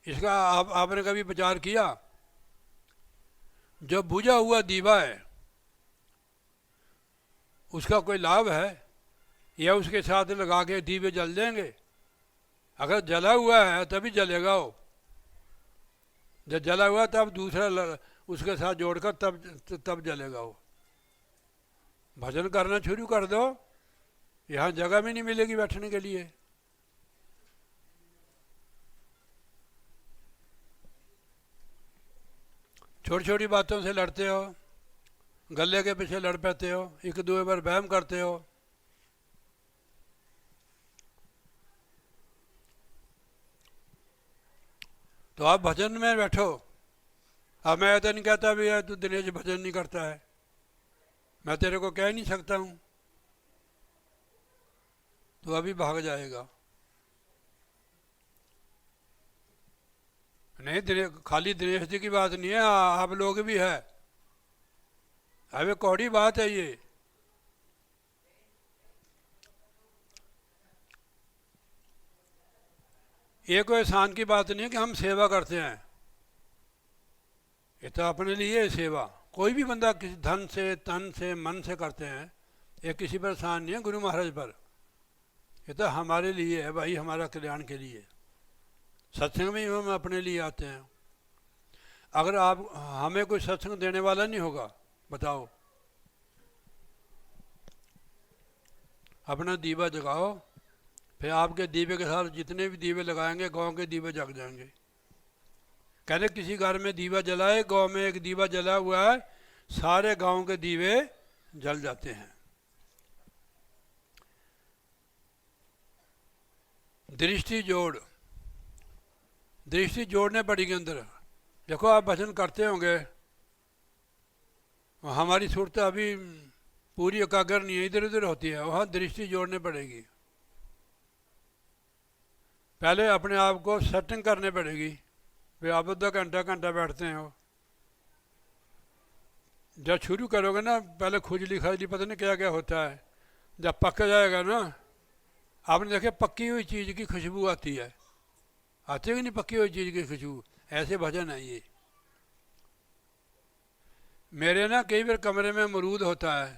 इसका आपने कभी विचार किया? जो बुझा हुआ दीवा है उसका कोई लाभ है, या उसके साथ लगा के दीवे जल देंगे? अगर जला हुआ है तभी जलेगा वो। जब जला हुआ तब दूसरा उसके साथ जोड़कर तब जलेगा वो। भजन करना शुरू कर दो, यहाँ जगह भी नहीं मिलेगी बैठने के लिए। छोटी छोटी बातों से लड़ते हो, गले के पीछे लड़ पाते हो, एक दूसरे पर वहम करते हो। तो आप भजन में बैठो। अब मैं तो नहीं कहता भी है तू दिनेश भजन नहीं करता है, मैं तेरे को कह नहीं सकता हूँ, तो अभी भाग जाएगा। नहीं, खाली दिनेश जी की बात नहीं है, आप लोग भी है। अबे कौड़ी बात है ये। कोई एहसान की बात नहीं है कि हम सेवा करते हैं, ये तो अपने लिए सेवा। कोई भी बंदा किसी धन से, तन से, मन से करते हैं, ये किसी पर एहसान नहीं है गुरु महाराज पर। ये तो हमारे लिए है भाई, हमारा कल्याण के लिए। सत्संग में हम अपने लिए आते हैं। अगर आप हमें कोई सत्संग देने वाला नहीं होगा, बताओ अपना दीवा जगाओ, फिर आपके दीवे के साथ जितने भी दीवे लगाएंगे गांव के दीवे जग जाएंगे। कहते किसी घर में दीवा जलाए, गांव में एक दीवा जला हुआ है, सारे गांव के दीवे जल जाते हैं। दृष्टि जोड़, दृष्टि जोड़ने पड़ेगी अंदर। देखो आप भजन करते होंगे, हमारी सूरत अभी पूरी एकाग्र नहीं है, इधर उधर होती है, वहाँ दृष्टि जोड़ने पड़ेगी। पहले अपने आप को सेटिंग करने पड़ेगी। वे आप आधा घंटा घंटा बैठते हैं, जब शुरू करोगे ना पहले खुजली खाजली पता नहीं क्या क्या होता है, जब पक जाएगा ना, आपने देखे पक्की हुई चीज़ की खुशबू आती है, आती है कि नहीं पक्की हुई चीज़ की खुशबू? ऐसे भजन है ये। मेरे ना कई बार कमरे में अमरूद होता है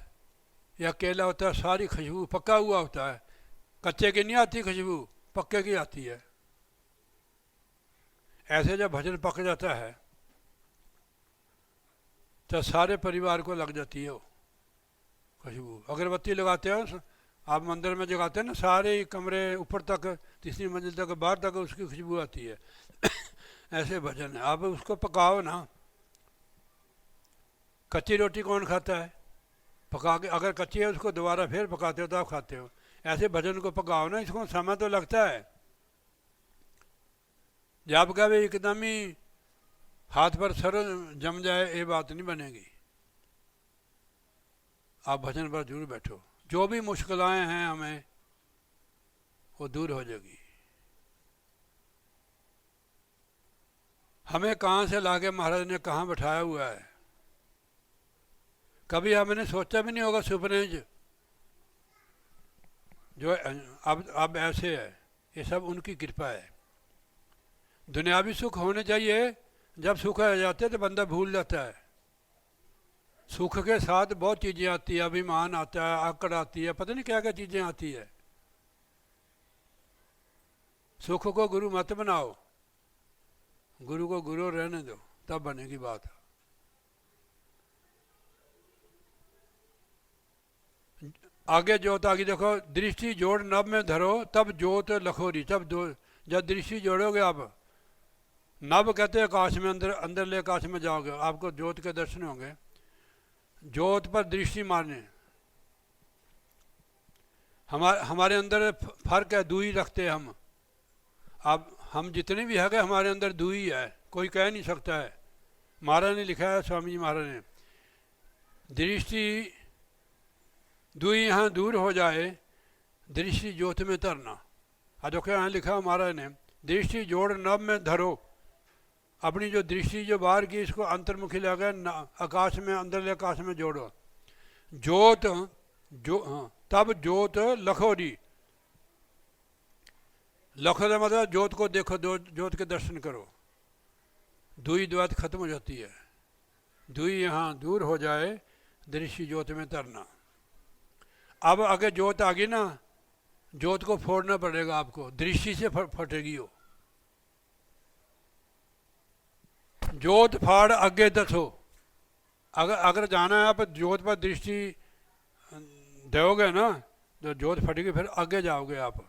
या केला होता है, सारी खुशबू पका हुआ होता है, कच्चे की नहीं आती खुशबू, पक्के की आती है। ऐसे जब भजन पक जाता है तो सारे परिवार को लग जाती है वो खुशबू। अगरबत्ती लगाते हो आप मंदिर में जगाते हैं ना, सारे कमरे ऊपर तक, तीसरी मंजिल तक, बाहर तक उसकी खुशबू आती है। ऐसे भजन है। आप उसको पकाओ ना। कच्ची रोटी कौन खाता है? पका के, अगर कच्ची है उसको दोबारा फिर पकाते हो तो आप खाते हो। ऐसे भजन को पकाओ ना, इसको समय तो लगता है। जब का भी एकदम ही हाथ पर सर जम जाए ये बात नहीं बनेगी। आप भजन पर जरूर बैठो, जो भी मुश्किलें हैं हमें वो दूर हो जाएगी। हमें कहाँ से लाके महाराज ने कहाँ बैठाया हुआ है, कभी हमने सोचा भी नहीं होगा सपने जो अब ऐसे है। ये सब उनकी कृपा है। दुनियावी सुख होने चाहिए, जब सुख आ जाते तो बंदा भूल जाता है। सुख के साथ बहुत चीज़ें आती है, अभिमान आता है, आकड़ आती है, पता नहीं क्या क्या चीज़ें आती है। सुख को गुरु मत बनाओ, गुरु को गुरु रहने दो, तब बनेगी बात। आगे जोत आगे देखो, दृष्टि जोड़ नभ में धरो तब जोत लखोरी। तब जब दृष्टि जोड़ोगे आप, नभ कहते हैं आकाश में, अंदर ले आकाश में जाओगे, आपको जोत के दर्शन होंगे। जोत पर दृष्टि मारने, हमारे अंदर फर्क है, दुई रखते हैं हम। अब हम जितने भी है हमारे अंदर दुई है, कोई कह नहीं सकता है। महाराज ने लिखा है, स्वामी जी महाराज ने, दृष्टि दुई यहाँ दूर हो जाए, दृष्टि ज्योत में तरना। देखो यहाँ लिखा महाराज ने, दृष्टि जोड़ नभ में धरो। अपनी जो दृष्टि जो बाहर की, इसको अंतर्मुखी लगा आकाश में, अंदर ले आकाश में जोड़ो। जोत जो तब जोत लखोरी। लखो का मतलब जोत को देखो, जोत के दर्शन करो। दुई द्वैत खत्म हो जाती है। दुई यहाँ दूर हो जाए, दृष्टि ज्योत में तरना। अब अगर जोत आ गई ना, जोत को फोड़ना पड़ेगा आपको, दृष्टि से फटेगी वो। जोत फाड़ आगे दसो। अगर जाना है आप जोत पर दृष्टि दोगे ना, तो जोत फटेगी, फिर आगे जाओगे आप,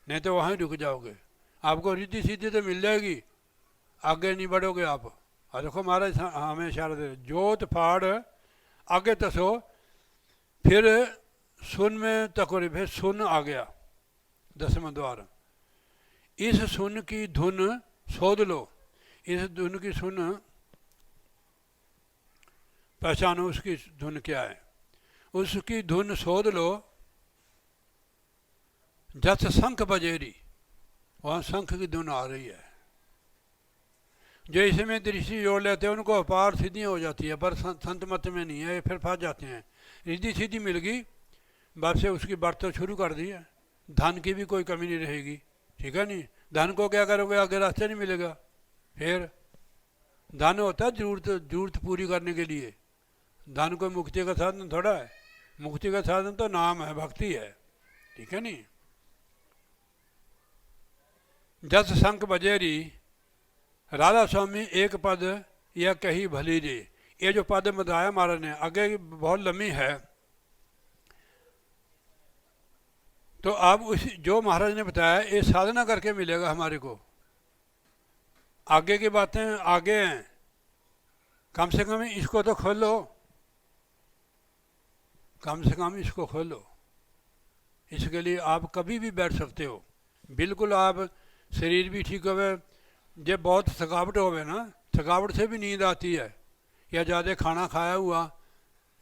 नहीं तो वहीं रुक जाओगे। आपको रिद्धि सीधी तो मिल जाएगी, आगे नहीं बढ़ोगे आप। और देखो महाराज हमें इशारा दे, जोत फाड़ आगे तसो, फिर सुन में तकोरी, फिर सुन आ गया 10वां द्वार। इस सुन की धुन शोध लो। इस धुन की सुन पहचानो, उसकी धुन क्या है, उसकी धुन शोध लो। जस शंख बजेरी, वहाँ शंख की धुन आ रही है। जो इसमें दृष्टि जोड़ लेते हैं उनको अपार सिद्धि हो जाती है, पर संत मत में नहीं है, फिर फंस जाते हैं। रिद्धि सीधी मिल गई, बस से उसकी बढ़त शुरू कर दी है। धन की भी कोई कमी नहीं रहेगी, ठीक है नहीं। धन को क्या करोगे, आगे रास्ते नहीं मिलेगा। फिर धन होता है जरूरत पूरी करने के लिए। धन कोई मुक्ति का साधन थोड़ा है। मुक्ति का साधन तो नाम है, भक्ति है, ठीक है नहीं। जस शंख बजेरी, राधा स्वामी एक पद यह कही भली रे। ये जो पद बताया महाराज ने, आगे बहुत लंबी है। तो अब उस जो महाराज ने बताया ये साधना करके मिलेगा हमारे को। आगे की बातें आगे हैं, कम से कम इसको तो खोलो, कम से कम इसको खोलो। इसके लिए आप कभी भी बैठ सकते हो, बिल्कुल आप शरीर भी ठीक होवे। जब बहुत थकावट होवे ना, थकावट से भी नींद आती है, या ज़्यादा खाना खाया हुआ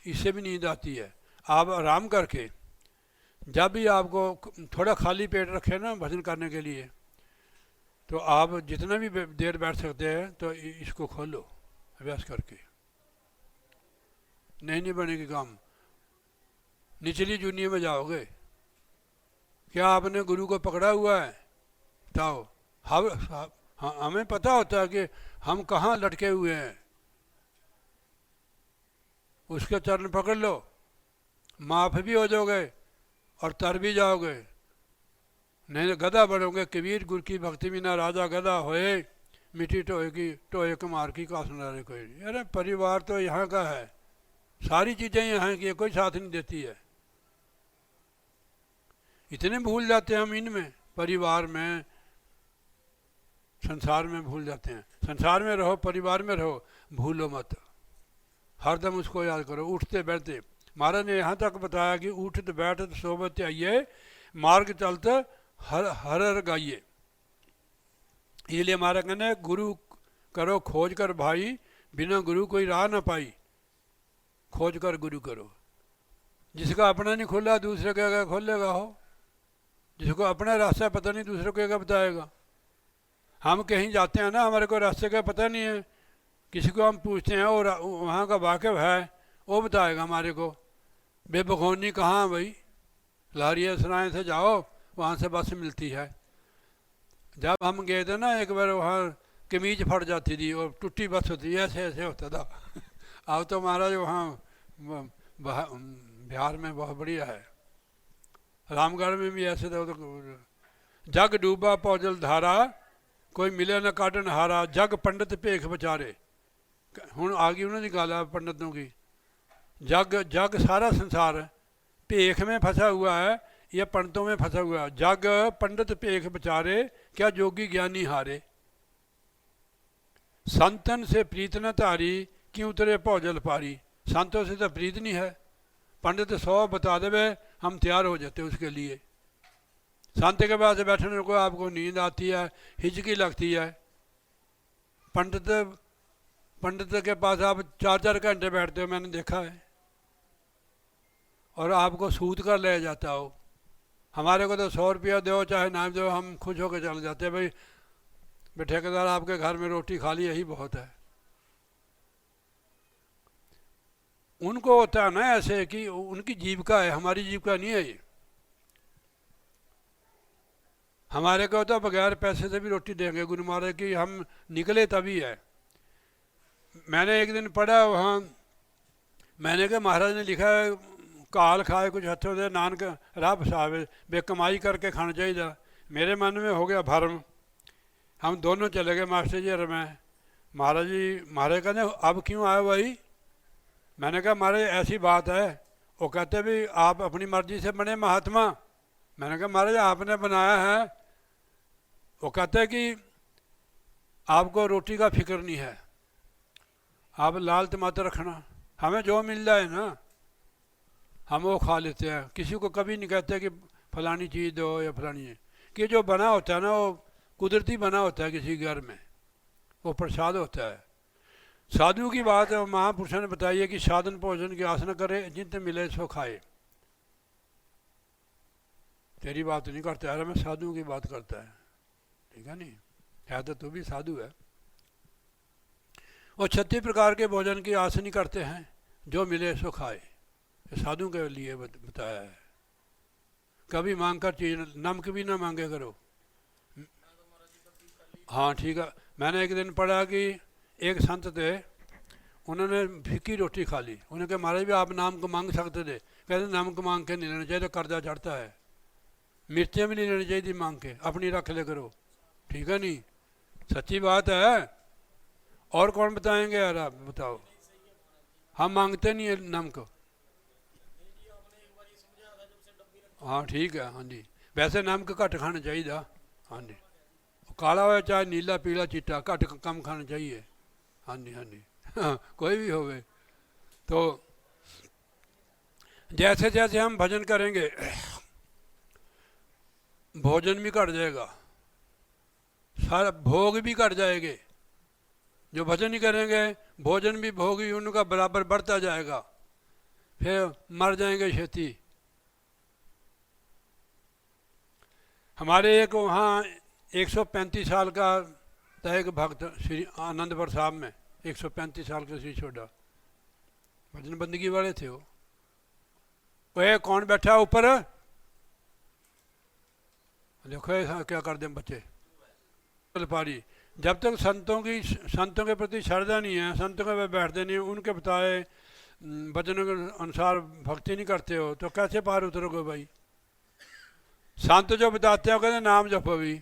इससे भी नींद आती है। आप आराम करके जब भी आपको थोड़ा खाली पेट रखे ना भजन करने के लिए, तो आप जितना भी देर बैठ सकते हैं तो इसको खोलो अभ्यास करके। नहीं बनेगी काम, निचली दुनिया में जाओगे। क्या आपने गुरु को पकड़ा हुआ है? बताओ। हमें पता होता है कि हम कहाँ लटके हुए हैं, उसके चरण पकड़ लो, माफ भी हो जाओगे और तर भी जाओगे। नहीं तो गधा बनोगे। कबीर गुरु की भक्ति बिना राजा गधा होए, मिट्टी टोए की टोए कुमार की का सुना रहे कोई। अरे परिवार तो यहाँ का है, सारी चीज़ें यहाँ की, कोई साथ नहीं देती है। इतने भूल जाते हैं हम इनमें, परिवार में, संसार में भूल जाते हैं। संसार में रहो, परिवार में रहो, भूलो मत, हरदम उसको याद करो। उठते बैठते महाराज ने यहाँ तक बताया कि उठते बैठते सोबत आइए, मार्ग चलते हर हर गाइए। इसलिए महाराज कहने गुरु करो खोज कर भाई, बिना गुरु कोई राह ना पाई। खोज कर गुरु करो। जिसका अपना नहीं खुला दूसरे का क्या खोलेगा हो? जिसको अपना रास्ता पता नहीं दूसरे को क्या बताएगा? हम कहीं जाते हैं ना, हमारे को रास्ते का पता नहीं है, किसी को हम पूछते हैं और वहाँ का वाकिफ है, वो बताएगा हमारे को। बेबखौनी कहाँ भाई? लारिया सराय से जाओ, वहाँ से बस मिलती है। जब हम गए थे ना एक बार, वहाँ कमीज फट जाती थी और टूटी बस होती, ऐसे ऐसे होता था। अब तो महाराज वहाँ बिहार में बहुत बढ़िया है, रामगढ़ में भी ऐसे तो जग डूबा पौजल धारा, कोई मिले न काटन हारा, जग पंडित भेख बेचारे। हूँ आ गई उन्होंने निकाला पंडितों की। जग जग सारा संसार भेख में फंसा हुआ है, यह पंडितों में फंसा हुआ है। जग पंडित भेख बेचारे, क्या जोगी ज्ञानी हारे। संतन से प्रीत न तारी, क्यों उतरे भौजल पारी। संतों से तो प्रीत नहीं है, पंडित 100 बता देवे हम तैयार हो जाते उसके लिए। संत के पास बैठने को आपको नींद आती है, हिचकी लगती है। पंडित के पास आप 4-4 घंटे बैठते हो, मैंने देखा है, और आपको सूद कर ले जाता हो। हमारे को तो 100 रुपया दो चाहे ना दो, हम खुश होकर चले जाते हैं। भाई ठेकेदार आपके घर में रोटी खा ली, यही बहुत है। उनको होता है ना ऐसे कि उनकी जीविका है, हमारी जीविका नहीं है ये। हमारे को तो बगैर पैसे से भी रोटी देंगे गुरु महाराज की, हम निकले तभी है। मैंने एक दिन पढ़ा वहाँ, मैंने कहा महाराज ने लिखा है काल खाए कुछ हथों से नानक राह फसावे, बे कमाई करके खाना चाहिए। मेरे मन में हो गया भरम। हम दोनों चले गए मास्टर जी और मैं। महाराज जी महाराज कहते अब क्यों आए भाई? मैंने कहा महाराज ऐसी बात है। वो कहते भी आप अपनी मर्जी से बने महात्मा। मैंने कहा महाराज आपने बनाया है। वो कहते कि आपको रोटी का फिक्र नहीं है, आप लालच मत रखना, हमें जो मिल जाए ना हम वो खा लेते हैं। किसी को कभी नहीं कहते कि फलानी चीज़ दो या फलानी है, कि जो बना होता है ना वो कुदरती बना होता है किसी घर में, वो प्रसाद होता है। साधु की बात महापुरुषों ने बताई है कि साधन भोजन की आस न करे, जितने मिले सो खाए। तेरी बात नहीं करता यार, मैं साधु की बात करता है, ठीक है नहीं? है तो तू भी साधु है। वो 36 प्रकार के भोजन की आस नहीं करते हैं, जो मिले सो खाए। साधु के लिए बताया है। कभी मांग कर चीज नमक भी ना मांगे करो। हाँ ठीक है। मैंने एक दिन पढ़ा कि एक संत थे, उन्होंने फीकी रोटी खा ली। उन्होंने कहा महाराज भी आप नाम को मांग सकते थे। कहते नमक मांग के नहीं लेना चाहिए, तो कर्जा चढ़ता है। मिर्चें भी नहीं लेनी चाहिए मांग के, अपनी रख ले करो, ठीक है नहीं? सच्ची बात है। और कौन बताएंगे यार, आप बताओ। हम मांगते नहीं है नमक। हाँ ठीक है, हाँ जी। वैसे नमक घट खाना चाहिए, हाँ जी। काला हो चाहे नीला पीला चिट्टा, घट कम खाना चाहिए, हाँ जी हाँ जी। हाँ, कोई भी होवे। तो जैसे जैसे हम भजन करेंगे भोजन भी घट जाएगा, सारा भोग भी घट जाएंगे। जो भजन नहीं करेंगे भोजन भी भोग भी उनका बराबर बढ़ता जाएगा, फिर मर जाएंगे छेती। हमारे एक वहाँ 135 साल का था एक भक्त श्री आनंदपुर साहब में, 135 साल के श्री छोड़ा भजन बंदगी वाले थे वो। ओए कौन बैठा ऊपर, देखो ये क्या कर दें बच्चे पारी। जब तक संतों के प्रति श्रद्धा नहीं है, संतों के बैठते नहीं, उनके बताए वचनों के अनुसार भक्ति नहीं करते हो तो कैसे पार उतरोगे भाई। संत जो बताते हो कहते नाम जपो भी,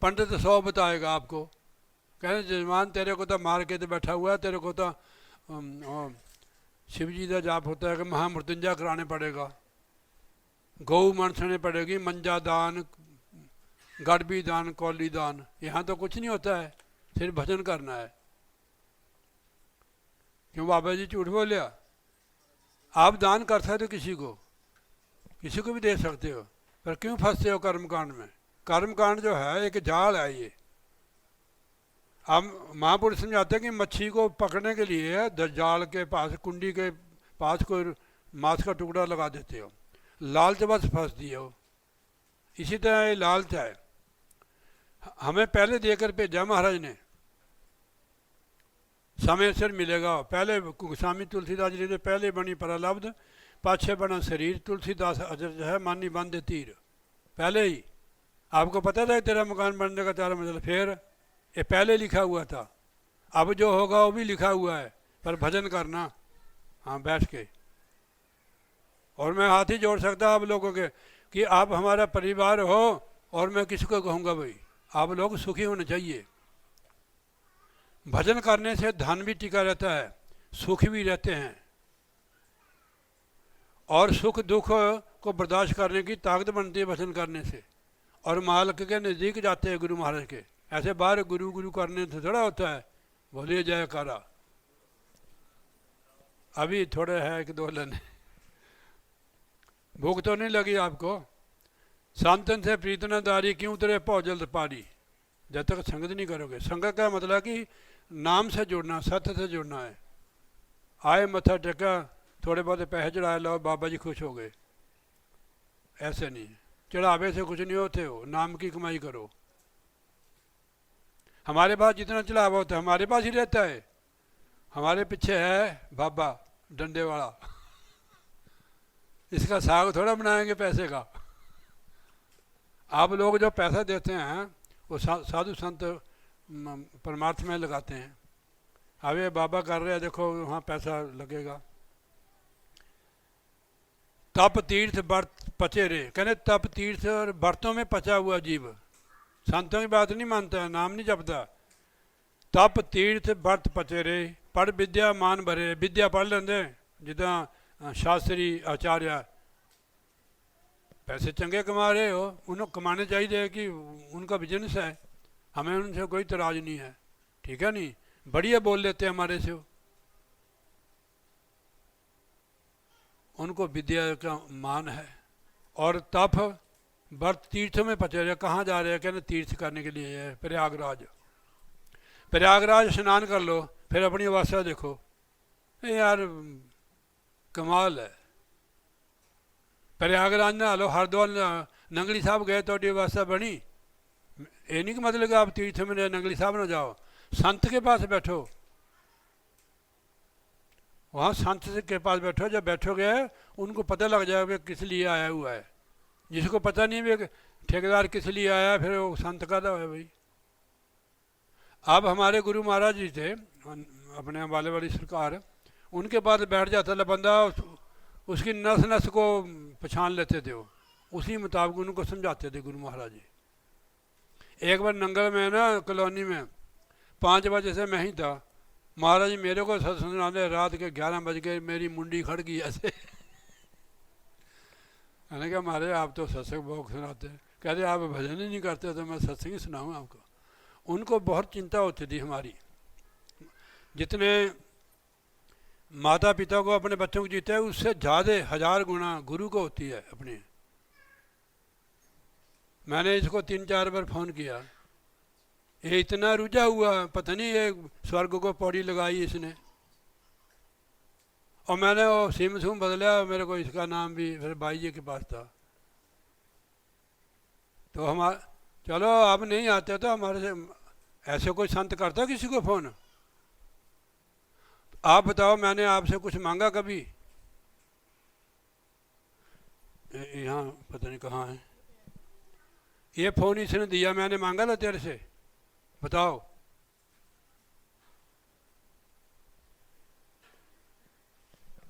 पंडित 100 बताएगा आपको, कहते जजमान तेरे को तो मार के तो बैठा हुआ है, तेरे को तो शिव जी का जाप होता है कि महामृत्युंजय कराने पड़ेगा, गौ मनसने पड़ेगी, मंजा दान, गड़बी दान, कौली दान। यहाँ तो कुछ नहीं होता है, सिर्फ भजन करना है। क्यों बाबा जी झूठ बोलिया? आप दान कर सकते हो, किसी को भी दे सकते हो, पर क्यों फंसते हो कर्मकांड में? कर्मकांड जो है एक जाल है ये। हम महापुरुष समझाते हैं कि मच्छी को पकड़ने के लिए जाल के पास, कुंडी के पास कोई मांस का टुकड़ा लगा देते हो, लालच बस फंस दिए हो। इसी तरह ये लालच है। हमें पहले देकर भेजा महाराज ने, समय सिर मिलेगा। पहले स्वामी तुलसीदास जी ने पहले बनी परलब्ध, पाछे बना शरीर, तुलसीदास अजर है मानी बंद तीर। पहले ही आपको पता था तेरा मकान बनने का 4 मंजिल, फिर ये पहले लिखा हुआ था। अब जो होगा वो भी लिखा हुआ है, पर भजन करना हाँ बैठ के। और मैं हाथ ही जोड़ सकता आप लोगों के कि आप हमारा परिवार हो, और मैं किसको कहूँगा भाई आप लोग सुखी होने चाहिए। भजन करने से धन भी टिका रहता है, सुख भी रहते हैं, और सुख दुख को बर्दाश्त करने की ताकत बनती है भजन करने से। और मालिक के नज़दीक जाते हैं गुरु महाराज के। ऐसे बाहर गुरु गुरु करने से थोड़ा होता है। बोलिए जयकारा। अभी थोड़े है 1-2 लेने। भूख तो नहीं लगी आपको? संतन से प्रीत न दारी, क्यों उतरे पौ जल्द पारी। जब तक संगत नहीं करोगे, संगत का मतलब कि नाम से जुड़ना, सत्य से जुड़ना है। आए मत्था टेका, थोड़े बहुत पैसे चढ़ाए, लो बाबा जी खुश हो गए, ऐसे नहीं। चढ़ावे से कुछ नहीं होते हो, नाम की कमाई करो। हमारे पास जितना चढ़ावा होता है हमारे पास ही रहता है। हमारे पीछे है बाबा डंडे वाला, इसका साग थोड़ा बनाएंगे पैसे का। आप लोग जो पैसा देते हैं वो साधु संत परमार्थ में लगाते हैं। अब ये बाबा कर रहे हैं, देखो वहाँ पैसा लगेगा। तप तीर्थ व्रत पचे रे, कहने तप तीर्थ और व्रतों में पचा हुआ जीव संतों की बात नहीं मानता है, नाम नहीं जपता। तप तीर्थ व्रत पचे रे, पढ़ विद्या मान भरे। विद्या पढ़ लेंदे जिदा शास्त्री आचार्य, पैसे चंगे कमा रहे हो, उन्हें कमाने चाहिए कि उनका बिजनेस है, हमें उनसे कोई तराज नहीं है, ठीक है नहीं। बढ़िया बोल लेते हैं हमारे से, उनको विद्या का मान है। और तप व्रत तीर्थों में पचे रहे। कहाँ जा रहे हैं? कहते तीर्थ करने के लिए है प्रयागराज। प्रयागराज स्नान कर लो, फिर अपनी अवस्था देखो। यार कमाल है। प्रयागराज ना लो, हरिद्वार नंगली साहब गए तो अवस्था बनी। ये नहीं कि मतलब कि आप तीर्थ में नंगली साहब ना जाओ, संत के पास बैठो, वहाँ संत के पास बैठो। जब बैठोगे उनको पता लग जाएगा किस लिए आया हुआ है। जिसको पता नहीं है ठेकेदार किस लिए आया, फिर वो संत का है भाई। अब हमारे गुरु महाराज जी थे अपने वाले वाली सरकार, उनके पास बैठ जाता था बंदा, उसकी नस नस को पहचान लेते थे वो, उसी मुताबिक उनको समझाते थे गुरु महाराज जी। एक बार नंगल में ना कॉलोनी में 5 बजे से मैं ही था, महाराज जी मेरे को सुना दे, रात के 11 बज गए, मेरी मुंडी खड़ गई ऐसे। मैंने कहा महाराज आप तो सत्संग बहुत सुनाते हैं। कहते आप भजन ही नहीं करते तो मैं सत्संग ही सुनाऊँ आपको। उनको बहुत चिंता होती थी हमारी। जितने माता पिता को अपने बच्चों को जीते है उससे ज़्यादा 1000 गुना गुरु को होती है अपने। मैंने इसको 3-4 बार फ़ोन किया, ये इतना रुझा हुआ, पता नहीं ये स्वर्ग को पौड़ी लगाई इसने। और मैंने वो सिम सूम बदला, मेरे को इसका नाम भी फिर भाई जी के पास था। तो हमारा चलो आप नहीं आते तो हमारे से ऐसे कोई संत करता किसी को फ़ोन? आप बताओ मैंने आपसे कुछ मांगा कभी? यहाँ पता नहीं कहाँ है ये फ़ोन, इसने दिया, मैंने मांगा था तेरे से? बताओ।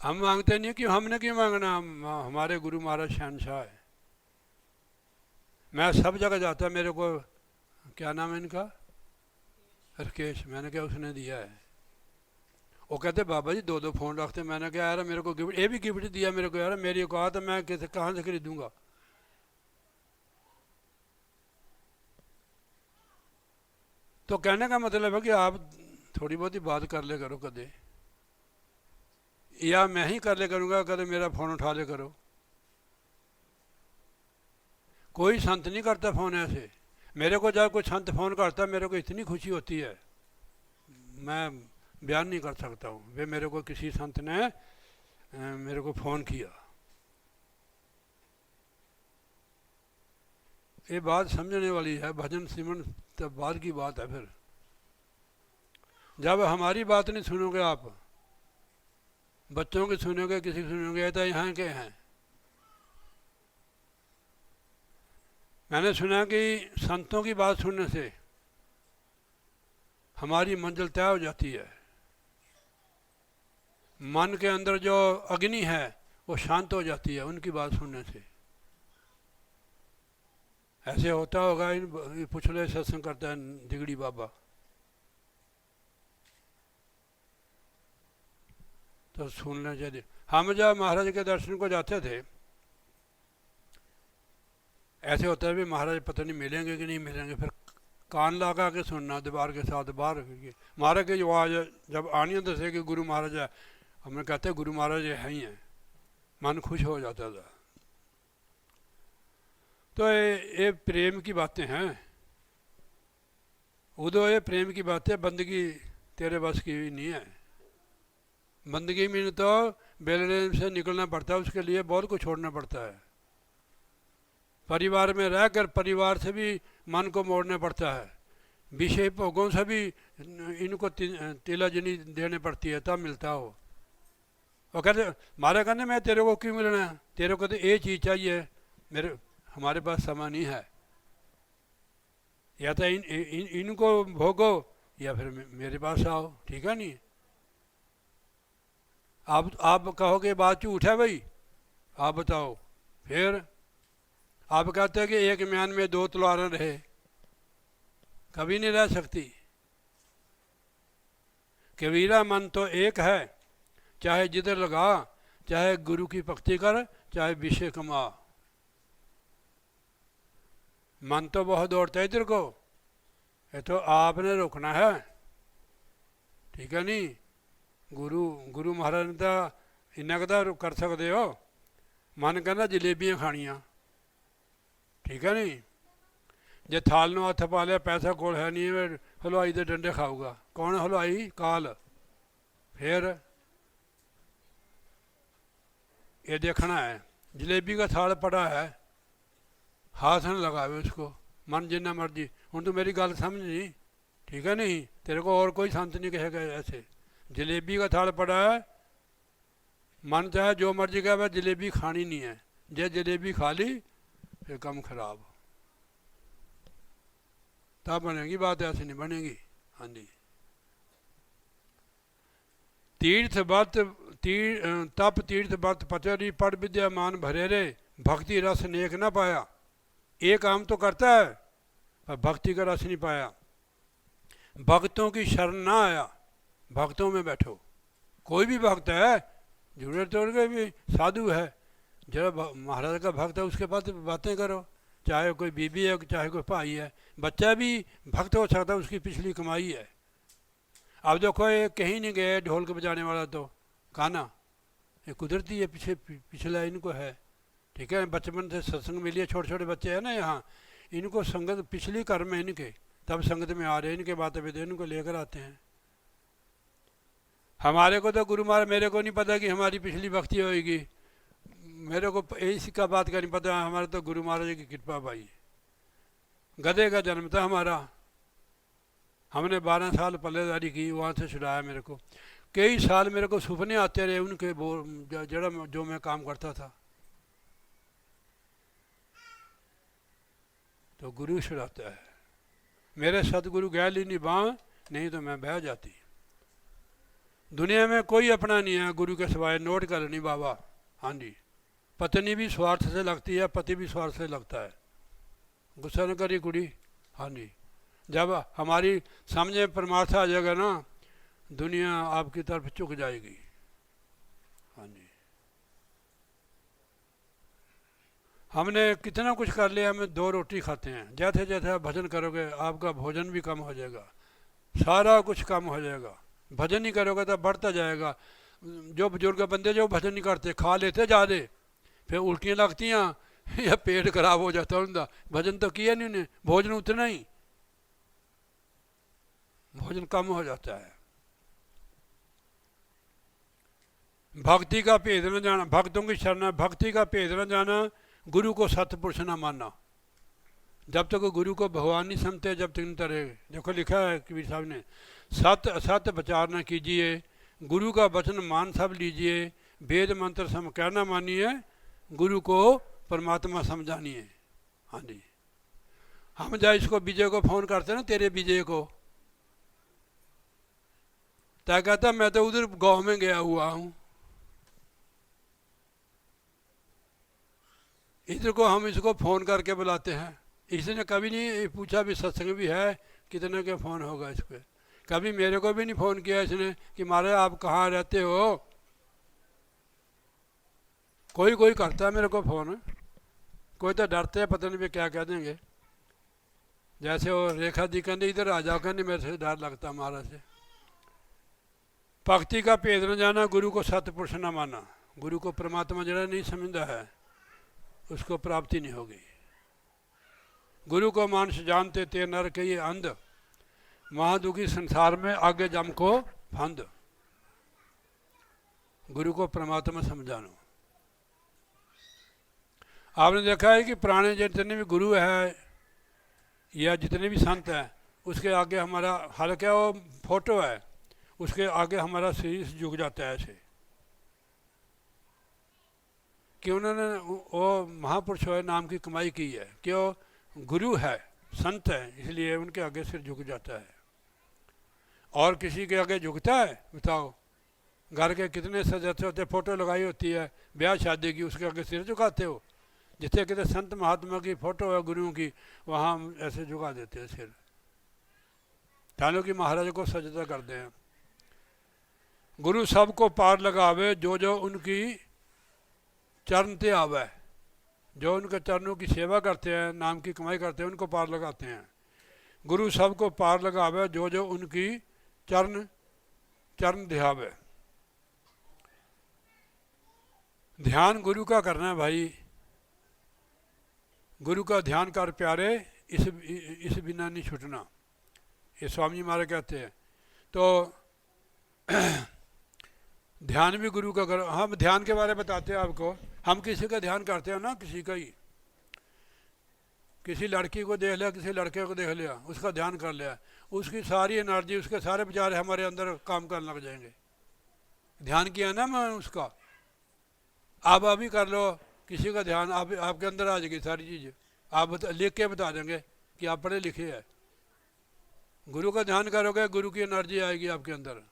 हम मांगते नहीं, क्यों? हमने क्यों मांगना? हमारे गुरु महाराज शहनशाह है। मैं सब जगह जाता, मेरे को क्या नाम है इनका, राकेश, मैंने कहा उसने दिया है। वो कहते बाबा जी 2-2 फ़ोन रखते। मैंने कहा यार मेरे को गिफ्ट, ये भी गिफ्ट दिया मेरे को यार, मेरी औकात है, मैं किसे कहाँ से खरीदूँगा? तो कहने का मतलब है कि आप थोड़ी बहुत ही बात कर ले करो कदे, या मैं ही कर ले करूँगा कदे मेरा फ़ोन उठा ले करो। कोई संत नहीं करता फ़ोन ऐसे। मेरे को जब कोई संत फ़ोन करता मेरे को इतनी खुशी होती है, मैं बयान नहीं कर सकता हूँ। वे मेरे को किसी संत ने मेरे को फ़ोन किया। ये बात समझने वाली है। भजन सिमरन तब बाद की बात है। फिर जब हमारी बात नहीं सुनोगे आप, बच्चों की सुनोगे, किसी की सुनोगे, तो यहाँ के हैं। मैंने सुना कि संतों की बात सुनने से हमारी मंजिल तय हो जाती है। मन के अंदर जो अग्नि है वो शांत हो जाती है उनकी बात सुनने से। ऐसे होता होगा, इन पुछले सत्संग करता है दिगड़ी बाबा, तो सुनना चाहिए। हम जब महाराज के दर्शन को जाते थे, ऐसे होता है भी महाराज पता नहीं मिलेंगे कि नहीं मिलेंगे, फिर कान लगा के सुनना दीवार के साथ बाहर। महाराज की आवाज़ जब आनी होती थी कि गुरु महाराज है, हमने कहते गुरु महाराज है ही हैं, मन खुश हो जाता था। तो ये प्रेम की बातें हैं। उदो ये प्रेम की बातें, बंदगी तेरे बस की नहीं है। बंदगी में तो बेलने से निकलना पड़ता है, उसके लिए बहुत कुछ छोड़ना पड़ता है। परिवार में रहकर परिवार से भी मन को मोड़ना पड़ता है। विषय भोगों से भी इनको तिलाजनी देने पड़ती है, तब मिलता हो। और कहते मारे कहने मैं तेरे को क्यों मिलना है, तेरे को तो ये चीज़ चाहिए, मेरे हमारे पास समय नहीं है। या तो इनको भोगो या फिर मेरे पास आओ, ठीक है नहीं? आप कहोगे बात झूठ है भाई, आप बताओ। फिर आप कहते हैं कि एक म्यान में 2 तलवारें रहे, कभी नहीं रह सकती। कबीरा मन तो एक है, चाहे जिधर लगा, चाहे गुरु की भक्ति कर, चाहे विषय कमा। मन तो बहुत दौड़ता है इधर को, ये तो आपने रोकना है, ठीक है नहीं? गुरु महाराज ने तो इन्ना कदा कर सकते हो। मन कहना जलेबियाँ खानियाँ, ठीक है नहीं? जे थाल में हथ पा लिया, पैसा कोल है नहीं, मैं हलवाई के डंडे खाऊगा। कौन हलवाई? काल। फिर ये देखना है, जलेबी का थाल पड़ा है, हाथ न लगावे उसको, मन जिन्ना मर्जी। हूँ तो मेरी गल समझ नहीं, ठीक है नहीं? तेरे को और कोई संत नहीं कहेगा ऐसे। जलेबी का थाल पड़ा है, मन चाहे जो मर्जी कहे, वह जलेबी खानी नहीं है। जे जलेबी खा ली फिर कम खराब, तब बनेगी बात, ऐसे नहीं बनेगी। हाँ जी। तीर्थ व्रत तप तीर्थ व्रत पचरी पढ़ विद्या मान भरे रे, भक्ति रस नेक न पाया। एक काम तो करता है पर भक्ति का रस नहीं पाया। भक्तों की शरण ना आया, भक्तों में बैठो। कोई भी भक्त है, जरूरत तो भी साधु है, जरा महाराज का भक्त है उसके पास बातें करो, चाहे कोई बीबी है चाहे कोई भाई है, बच्चा भी भक्त हो सकता है, उसकी पिछली कमाई है। अब देखो ये कहीं नहीं गए ढोल के बजाने वाला, तो काना ये कुदरती है, पिछला इनको है, ठीक है। बचपन से सत्संग में लिए, छोटे छोटे बच्चे हैं ना यहाँ, इनको संगत पिछली कर्म है इनके, तब संगत में आ रहे हैं, इनके बातें भी इनको लेकर आते हैं। हमारे को तो गुरु महाराज, मेरे को नहीं पता कि हमारी पिछली भक्ति होगी, मेरे को इसी का बात का नहीं पता। हमारे तो गुरु महाराज की कृपा भाई, गधे का जन्म था हमारा, हमने 12 साल पल्लेदारी की, वहाँ से छुड़ाया मेरे को। कई साल मेरे को सपने आते रहे उनके, जड़ा जो मैं काम करता था, तो गुरु छुड़ाता है। मेरे सतगुरु गैल ही नहीं बाँ, नहीं तो मैं बह जाती। दुनिया में कोई अपना नहीं है गुरु के सिवाय, नोट कर नहीं बाबा। हाँ जी, पत्नी भी स्वार्थ से लगती है, पति भी स्वार्थ से लगता है, गुस्सा न करी कुड़ी। हाँ जी, जब हमारी समझ परमार्थ आ जाएगा ना, दुनिया आपकी तरफ झुक जाएगी। हाँ जी, हमने कितना कुछ कर लिया, हमें 2 रोटी खाते हैं। जैसे जैसे आप भजन करोगे आपका भोजन भी कम हो जाएगा, सारा कुछ कम हो जाएगा। भजन नहीं करोगे तो बढ़ता जाएगा। जो बुजुर्ग बंदे जो भजन नहीं करते, खा लेते ज़्यादा, फिर उल्टियाँ लगती हैं या पेट खराब हो जाता उनका। भजन तो किया नहीं उन्हें, भोजन उतना ही, भोजन कम हो जाता है। भक्ति का भेद न जाना, भक्तों की शरण, भक्ति का भेद न जाना, गुरु को सतपुरुष न मानना। जब तक गुरु को भगवान नहीं समझते, जब तक नहीं तरे। देखो लिखा है कबीर साहब ने, सत असत विचार न कीजिए, गुरु का वचन मान सब लीजिए, वेद मंत्र सम कहना मानिए, गुरु को परमात्मा समझानिए। हाँ जी, हम जब इसको विजय को फ़ोन करते हैं ना, तेरे विजय को, तय कहता मैं तो उधर गांव में गया हुआ हूँ, इधर को हम इसको फ़ोन करके बुलाते हैं। इसने कभी नहीं पूछा भी सत्संग भी है, कितने के फ़ोन होगा इस पर। कभी मेरे को भी नहीं फ़ोन किया इसने कि महाराज आप कहाँ रहते हो। कोई कोई करता है मेरे को फ़ोन, कोई तो डरते हैं पता नहीं भी क्या कह देंगे। जैसे वो रेखा दी कहते इधर आ जाओ, कहते मेरे से डर लगता महाराज से। भक्ति का भेद न जाना, गुरु को सतपुरुष न माना। गुरु को परमात्मा जरा नहीं समझता है, उसको प्राप्ति नहीं होगी। गुरु को मानुष जानते ते नर के ये अंध, महादुखी संसार में आगे जम को फंद। गुरु को परमात्मा समझाना। आपने देखा है कि पुराने जितने भी गुरु है या जितने भी संत हैं, उसके आगे हमारा, हालांकि वो फोटो है, उसके आगे हमारा शरीर झुक जाता है ऐसे, कि उन्होंने वो महापुरुष है नाम की कमाई की है, कि वो गुरु है, संत है, इसलिए उनके आगे सिर झुक जाता है। और किसी के आगे झुकता है बताओ? घर के कितने सदस्य होते, फोटो लगाई होती है ब्याह शादी की, उसके आगे सिर झुकाते हो। जिथे कितने संत महात्मा की फोटो है गुरुओं की, वहाँ हम ऐसे झुका देते हैं सिर, तानो कि महाराज को सजदा करते हैं। गुरु सबको पार लगावे, जो जो उनकी चरण ते आवे। जो उनके चरणों की सेवा करते हैं, नाम की कमाई करते हैं, उनको पार लगाते हैं। गुरु सबको पार लगावे, जो जो उनकी चरण ध्यावे। ध्यान गुरु का करना है भाई, गुरु का ध्यान कर प्यारे, इस बिना नहीं छूटना, ये स्वामी महाराज कहते हैं। तो ध्यान भी गुरु का करो। हम ध्यान के बारे में बताते हैं आपको। हम किसी का ध्यान करते हैं ना, किसी का ही, किसी लड़की को देख लिया, किसी लड़के को देख लिया, उसका ध्यान कर लिया, उसकी सारी एनर्जी, उसके सारे विचार हमारे अंदर काम करने लग जाएंगे। ध्यान किया ना मैं उसका। आप अभी कर लो किसी का ध्यान, आप आपके अंदर आ जाएगी सारी चीज़। आप लिख के बता देंगे कि आप पढ़े लिखे हैं। गुरु का ध्यान करोगे, गुरु की एनर्जी आएगी आपके अंदर।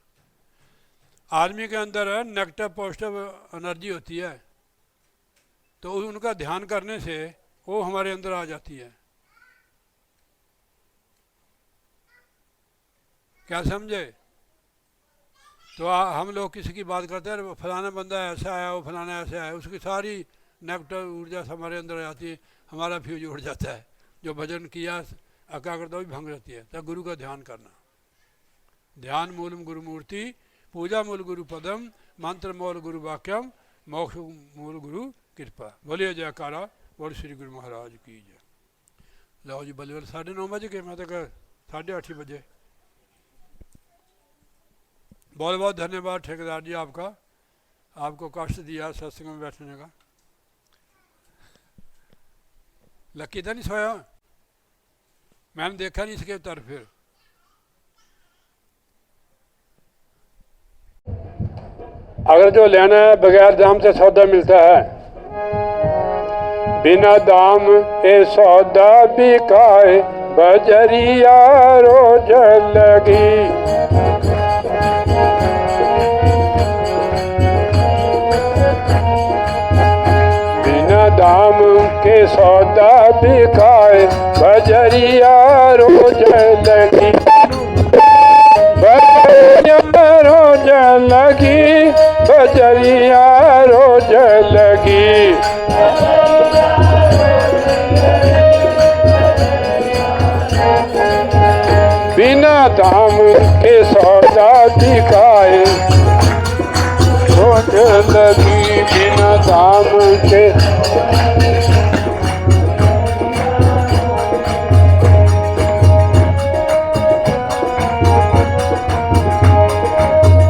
आदमी के अंदर नेगेटिव पॉजिटिव एनर्जी होती है, तो उनका ध्यान करने से वो हमारे अंदर आ जाती है। क्या समझे? तो हम लोग किसी की बात करते हैं, फलाना बंदा ऐसा है, वो फलाना ऐसा है, उसकी सारी नेगेटिव ऊर्जा हमारे अंदर आती है, हमारा फ्यूज उड़ जाता है। जो भजन किया एकाग्रता भी भंग रहती है। तो गुरु का ध्यान करना, ध्यान मूलम गुरु मूर्ति, पूजा मूल गुरु पदम, मंत्र मूल गुरु वाक्यम, मोक्ष मूल गुरु कृपा। बोलिए जयकारा, बोल श्री गुरु महाराज की जय। लो जी बल्ले 9:30 बजे के, मैं तो 8:30 बजे। बहुत बहुत धन्यवाद ठेकेदार जी आपका, आपको कष्ट दिया सत्संग में बैठने का। लकी तो नहीं सोया, मैंने देखा नहीं इसके तरफ। फिर अगर जो लेना है बगैर दाम से सौदा मिलता है, बिना दाम ए सौदा बिकाए, बजरिया रोज लगी। बिना दाम के सौदा बिकाए, बजरिया रोज लगी। बजरिया रोज लगी, बजरिया रोज लगी। बिना दाम के सौदा बिकाए, रोज लगी। बिना दाम के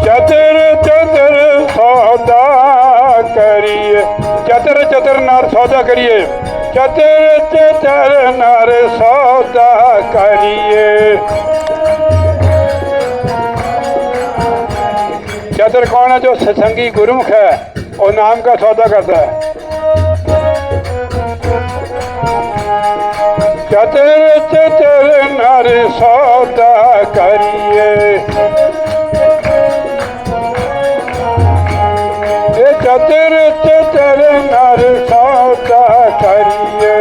चतर चतर नार सौदा करिए, चतर चतर नार सौदा करिए। चतर कौन है? जो सत्संगी गुरुमुख है, वो नाम का सौदा करता है। चतर चतर नार सौदा करिए, चतर चतर नर सौदा करिए।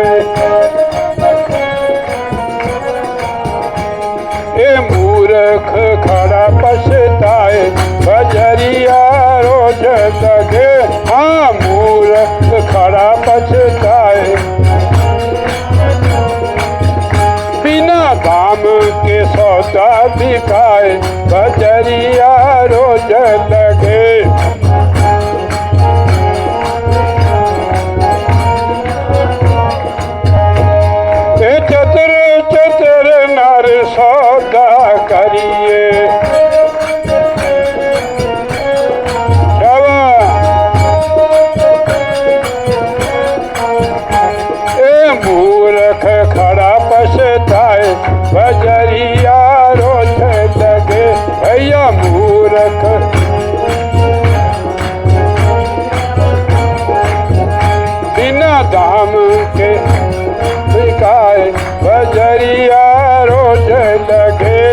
ए मूर्ख खड़ा पछताए, बजरिया रोज लगे। हाँ, मूर्ख खड़ा पछताए, बिना दाम के सौदा बिकाए, बजरिया रोज लगे। चतर चतर नर सौदा करिए। ए मूर्ख खड़ा पछताए, बजरिया रोज लगे। भैया मूर्ख बिना दाम के बिकाए, बजरिया रोज लगे।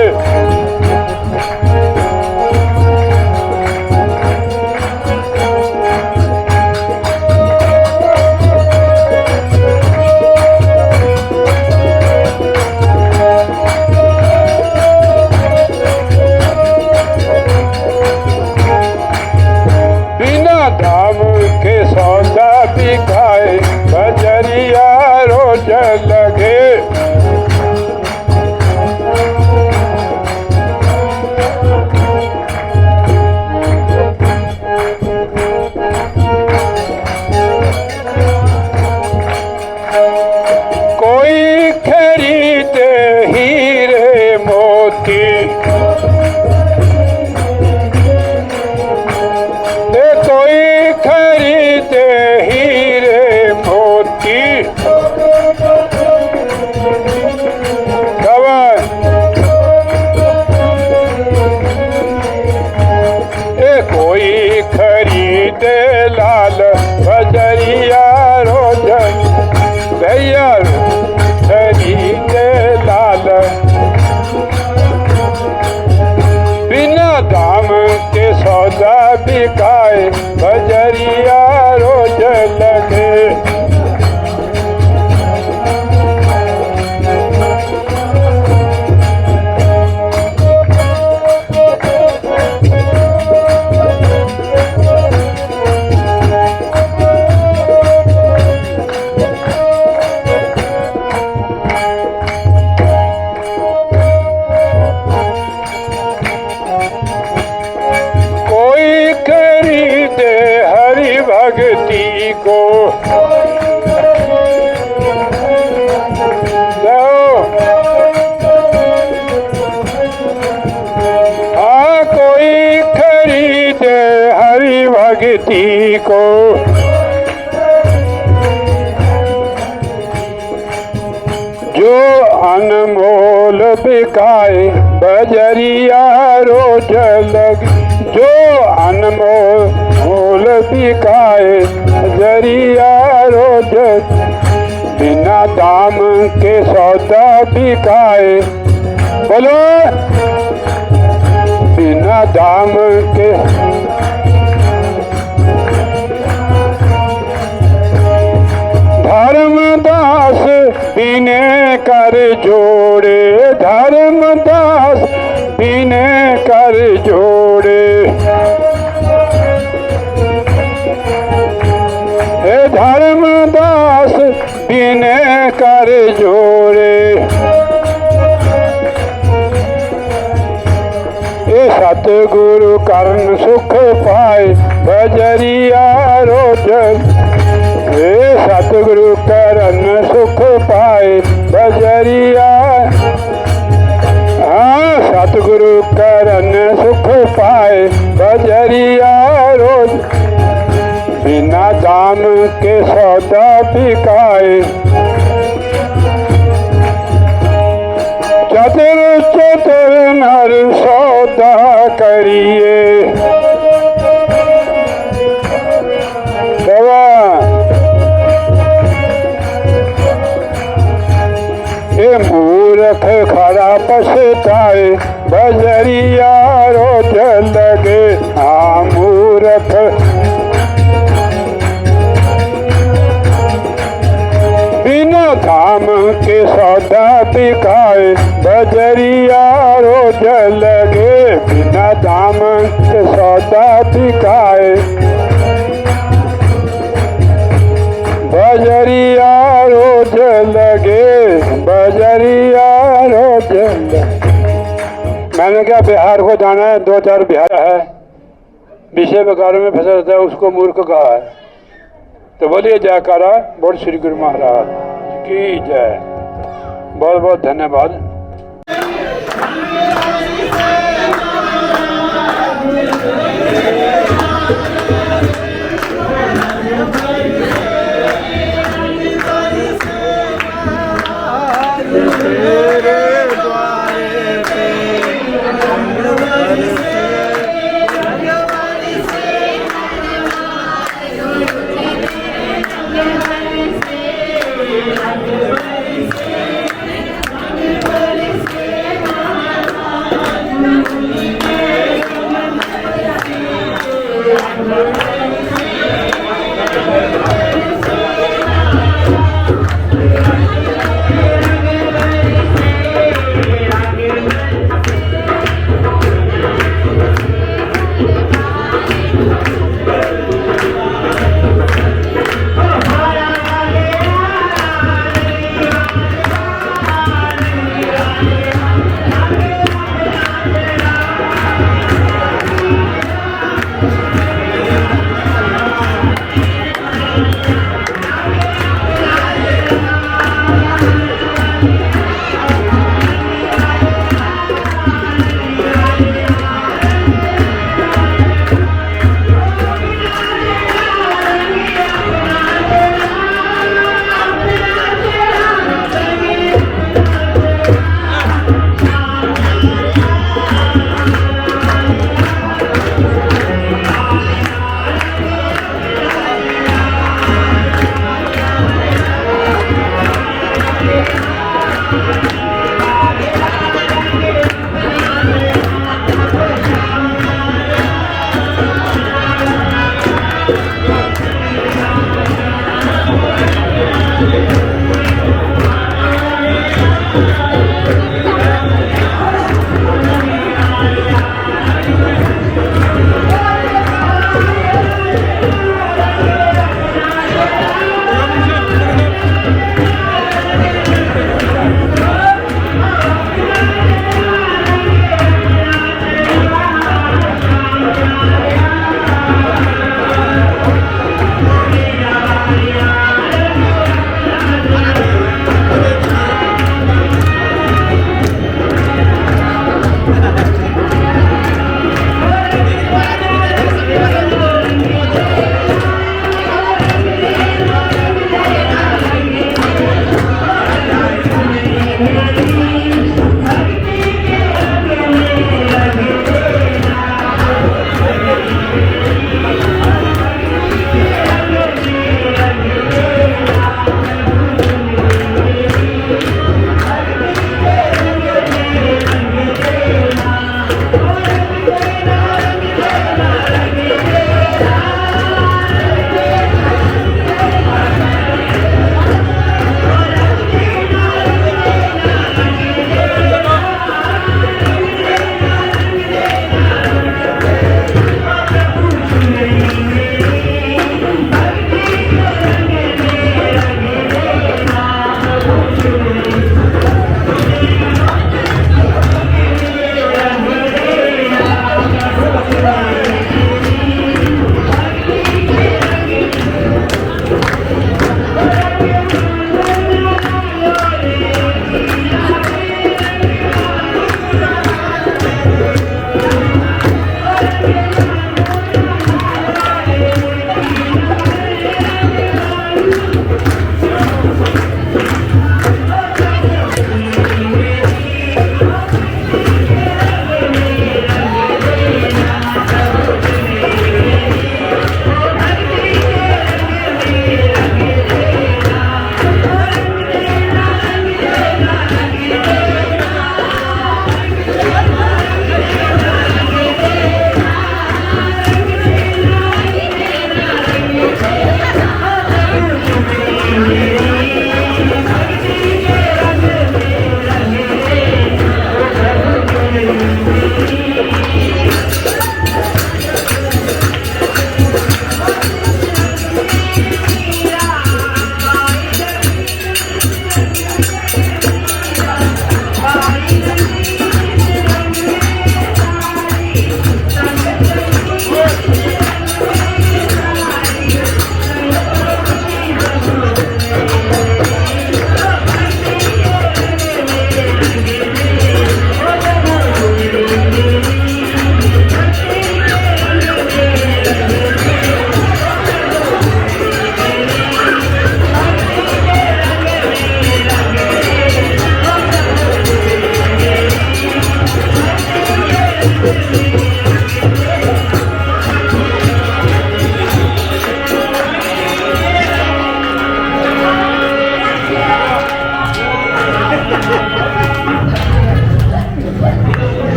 बिना दाम के सौदा बिकाए, बजरिया रोज लगे। कोई खरीदे हीरे मोती, कोई खरीदे हीरे मोती। कोई खरीदे लाल, बजरिया रोज। भैया खरीदे लाल, को। हाँ कोई खरीदे हरि भक्ति को, जो अनमोल बिकाए बजरिया रोज लग, जो अनमोल बिकाए बजरिया रोज, बिना दाम के सौदा बिकाए। बोलो बिना दाम के। धर्मदास बिने कर जोड़े, धर्मदास बिने कर जोड़े। हे धर्मदास बिने कर जोड़े। ये सतगुरु कर्ण सुख पाए बजरिया रोज, हे सतगुरु कर्ण सुख पाए बजरिया। हाँ सतगुरु कर्ण सुख पाए बजरिया रोज, बिना दाम के सौदा बिकाए। चतुर चतुर नर सौदा करिए। ये मूर्ख खड़ा पछताए बजरिया रोज लगे। हाँ मूर्ख बिना दाम के सौदा बिकाए बजरिया रोज लगे। बिना दाम के सौदा बिकाए बजरिया रोज लगे, बजरिया रोज लगे। मैंने क्या बिहार को जाना है, 2-4 बिहार है, विषय वगैरह में फंसा रहता है, उसको मूर्ख कहा है। तो बोलिए जयकारा बोल श्री गुरु महाराज की जय। बहुत बहुत धन्यवाद।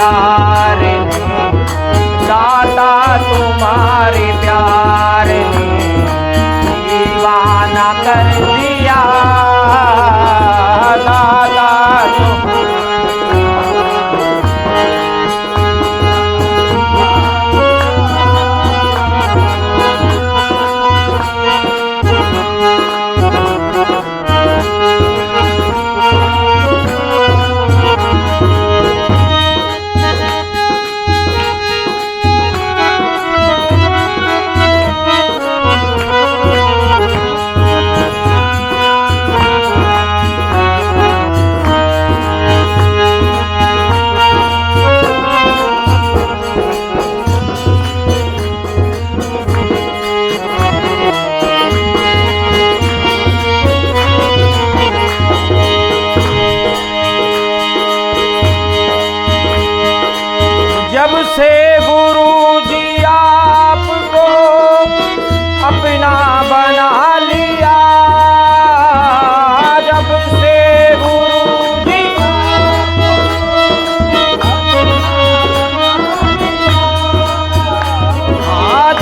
प्यार ने, दाता तुम्हारे प्यार ने दीवाना कर दिया। दाता जब से गुरु जी आपको अपना बना लिया, जब से गुरु जी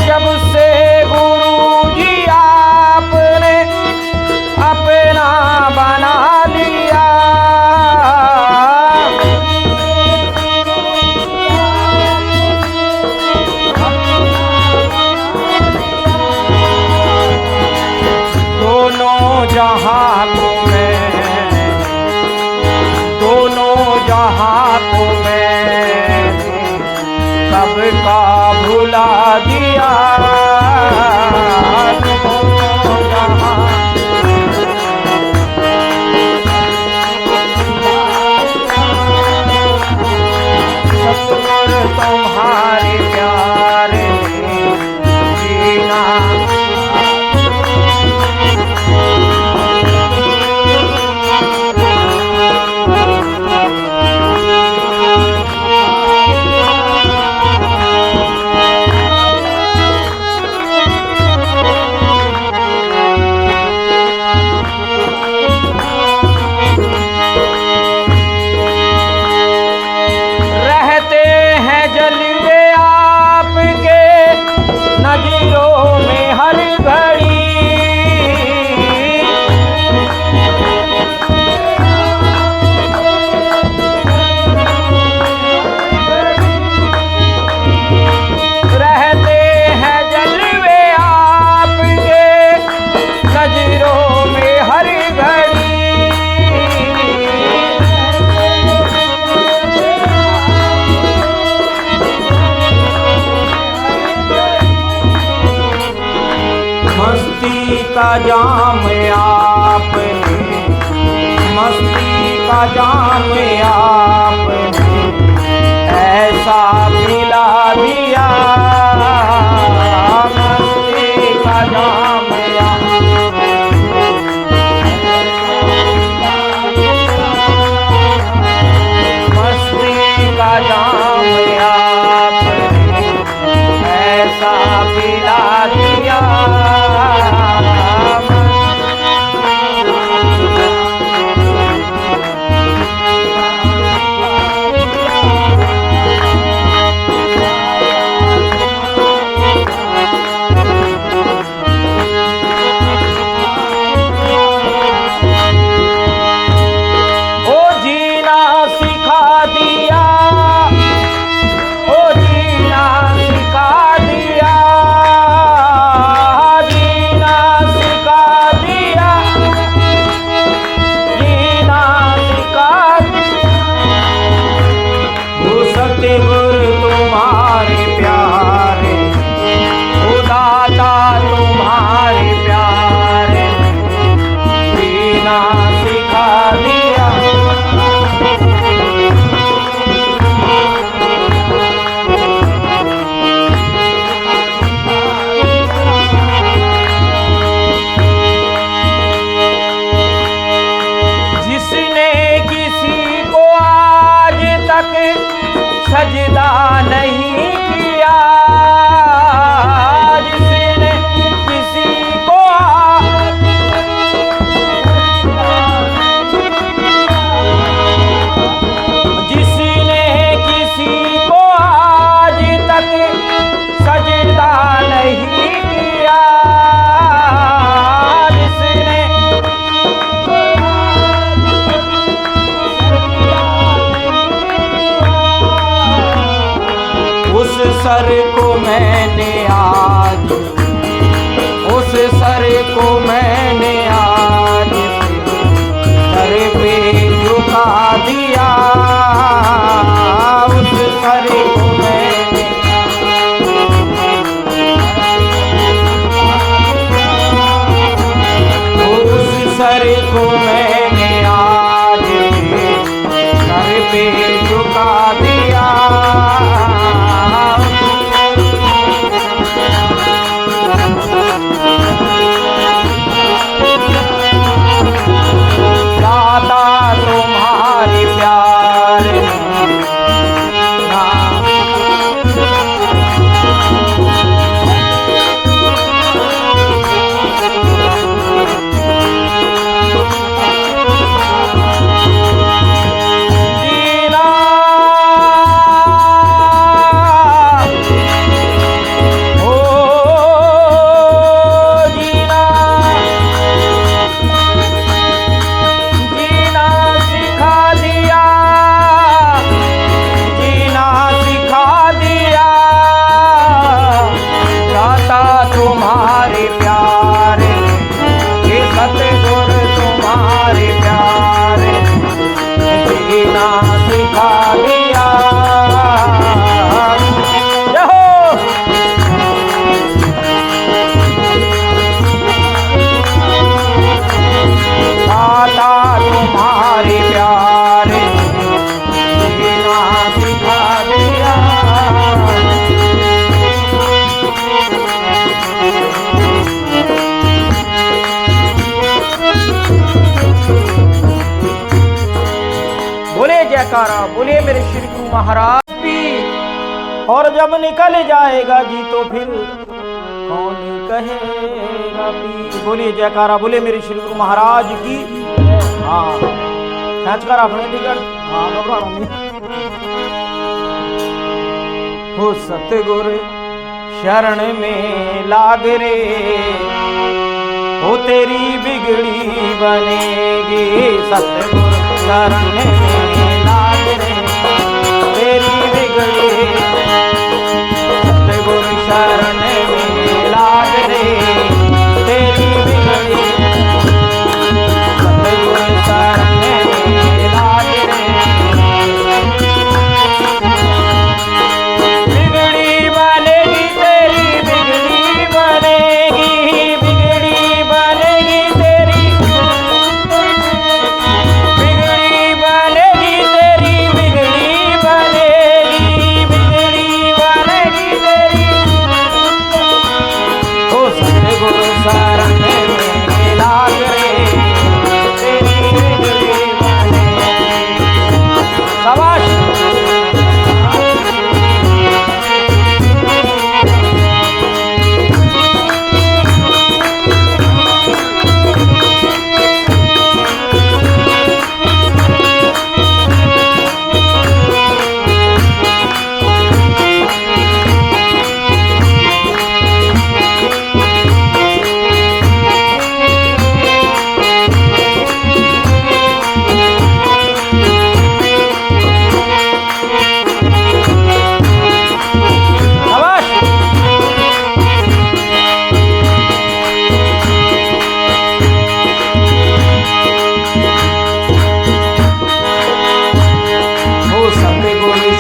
जब से गुरु जी आपने अपना बना लिया, जहाँ को मैं, दोनों जहाँ को मैंने सबका भुला दिया। दोनों जहाँ सतगुरु तुम्हारे प्यार ने जीना। नजरों में हर घड़ी रहते हैं जलवे आपके, नजरों में हर घड़ी मस्ती का जाम आपने, मस्ती का जाम आपने ऐसा पिला दिया। मस्ती का जाम मस्ती का जाम आपने ऐसा पिला दिया। सजदा नहीं किया, जिसने किसी को जिसने किसी सर को मैंने आज, उस सर को मैंने आज सर पे झुका दिया, उस सर को मैंने, उस सर को मैंने आज सर पे झुका दिया। दाता तुम्हारे प्यार तुम्हारे प्यार, ये सतगुर तुम्हारे प्यार जीना सिखा दिया। दाता तुम्हारे प्यार जीना सिखा दिया। बोले जयकारा, बोले मेरे श्री गुरु महाराज की। और जब निकल जाएगा जी तो फिर कौन कहेगा पी। बोलिए जयकारा, बोले मेरे श्री गुरु महाराज की। हाँ खींच कर अपने टिकट, हाँ घबराना नहीं। हो सतगुर शरण में लाग रे, वो तेरी बिगड़ी बनेगी। सतगुर शरण में लाग रे, तेरी बिगड़ी, सतगुर शरण में लाग रे, तेरी बिगड़ी, सतगुर शरण में लाग रे, बिगड़ी बनेगी तेरी, बिगड़ी बनेगी, बिगड़ी बनेगी तेरी, बिगड़ी बनेगी तेरी, बिगड़ी बनेगी, बिगड़ी बनेगी तेरी। हो सतगुरु शरण में लाग रे, तेरी बिगड़ी बनेगी। शाबाश।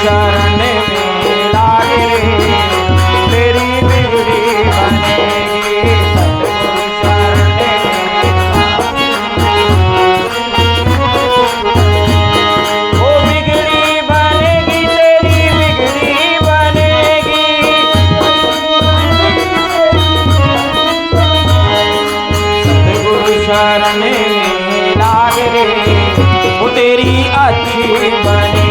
शरण में लाग रे, तेरी बिगड़ी बनेगी। सतगुरु शरण में, वो बिगड़ी बनेगी तेरी, बिगड़ी बनेगी। सतगुरु शरण में लाग रे, वो तेरी अच्छी बनेगी।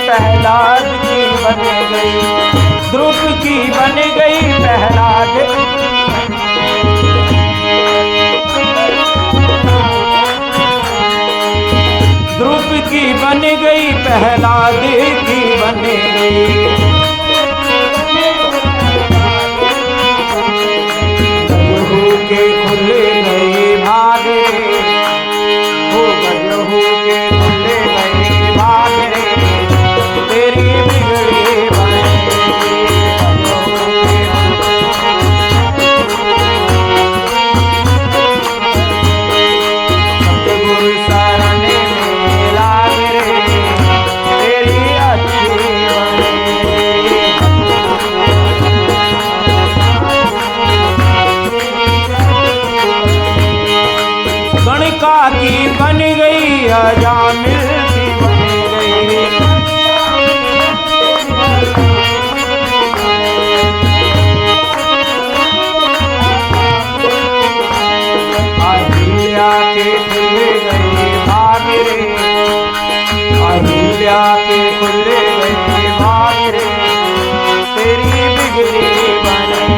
प्रहलाद की बन गई, ध्रुव की बन गई प्रहलाद। ध्रुव की बन गई, प्रहलाद की बन गई। गजहू के खुले गए भाग रे, हो गजहू के खुले गए भाग रे, तेरी बिगड़ी बन गई। सतगुरु शरण में लाग रे, तेरी अच्छी बन गई। गणिका की बन गई, अजामिल की बन गई। अहिल्या के खुले गए भाग रे, अहिल्या के खुले गए भाग रे, तेरी बिगड़ी बन गई।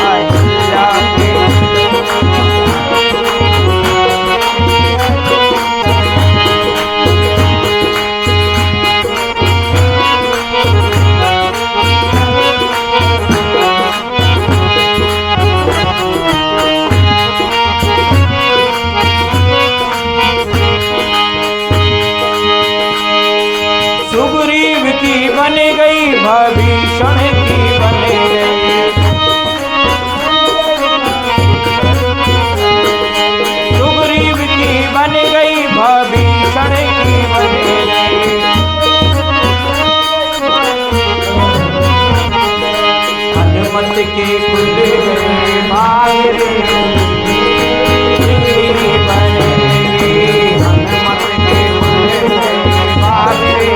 अहिल्या के सुग्रीव की बन गई, भविष्ण की बन गई। सुग्रीव की बन गई, भविष्ण की बन गई। हनुमत के खुल गए भाग रे, बिगड़ी बन गई। हनुमत के खुल गए भाग रे,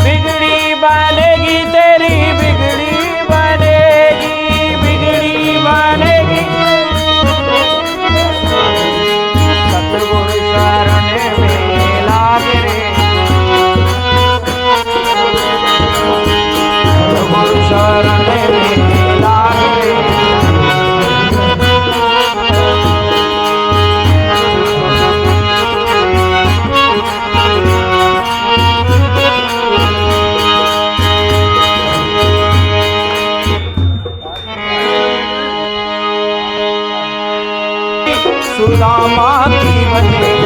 बिगड़ी बनेगी, तेरी बिगड़ी बनेगी, बिगड़ी बनेगी। सतगुरु शरण में लाग रे, सतगुरु शरण में लाग रे। सुदामा की बन गई,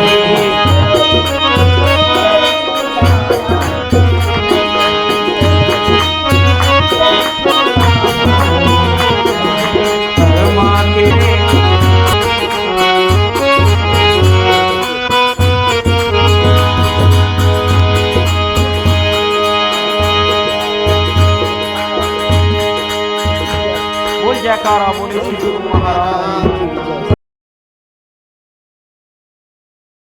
कर्मा के बोल जयकारा, बोले श्री गुरु महाराज।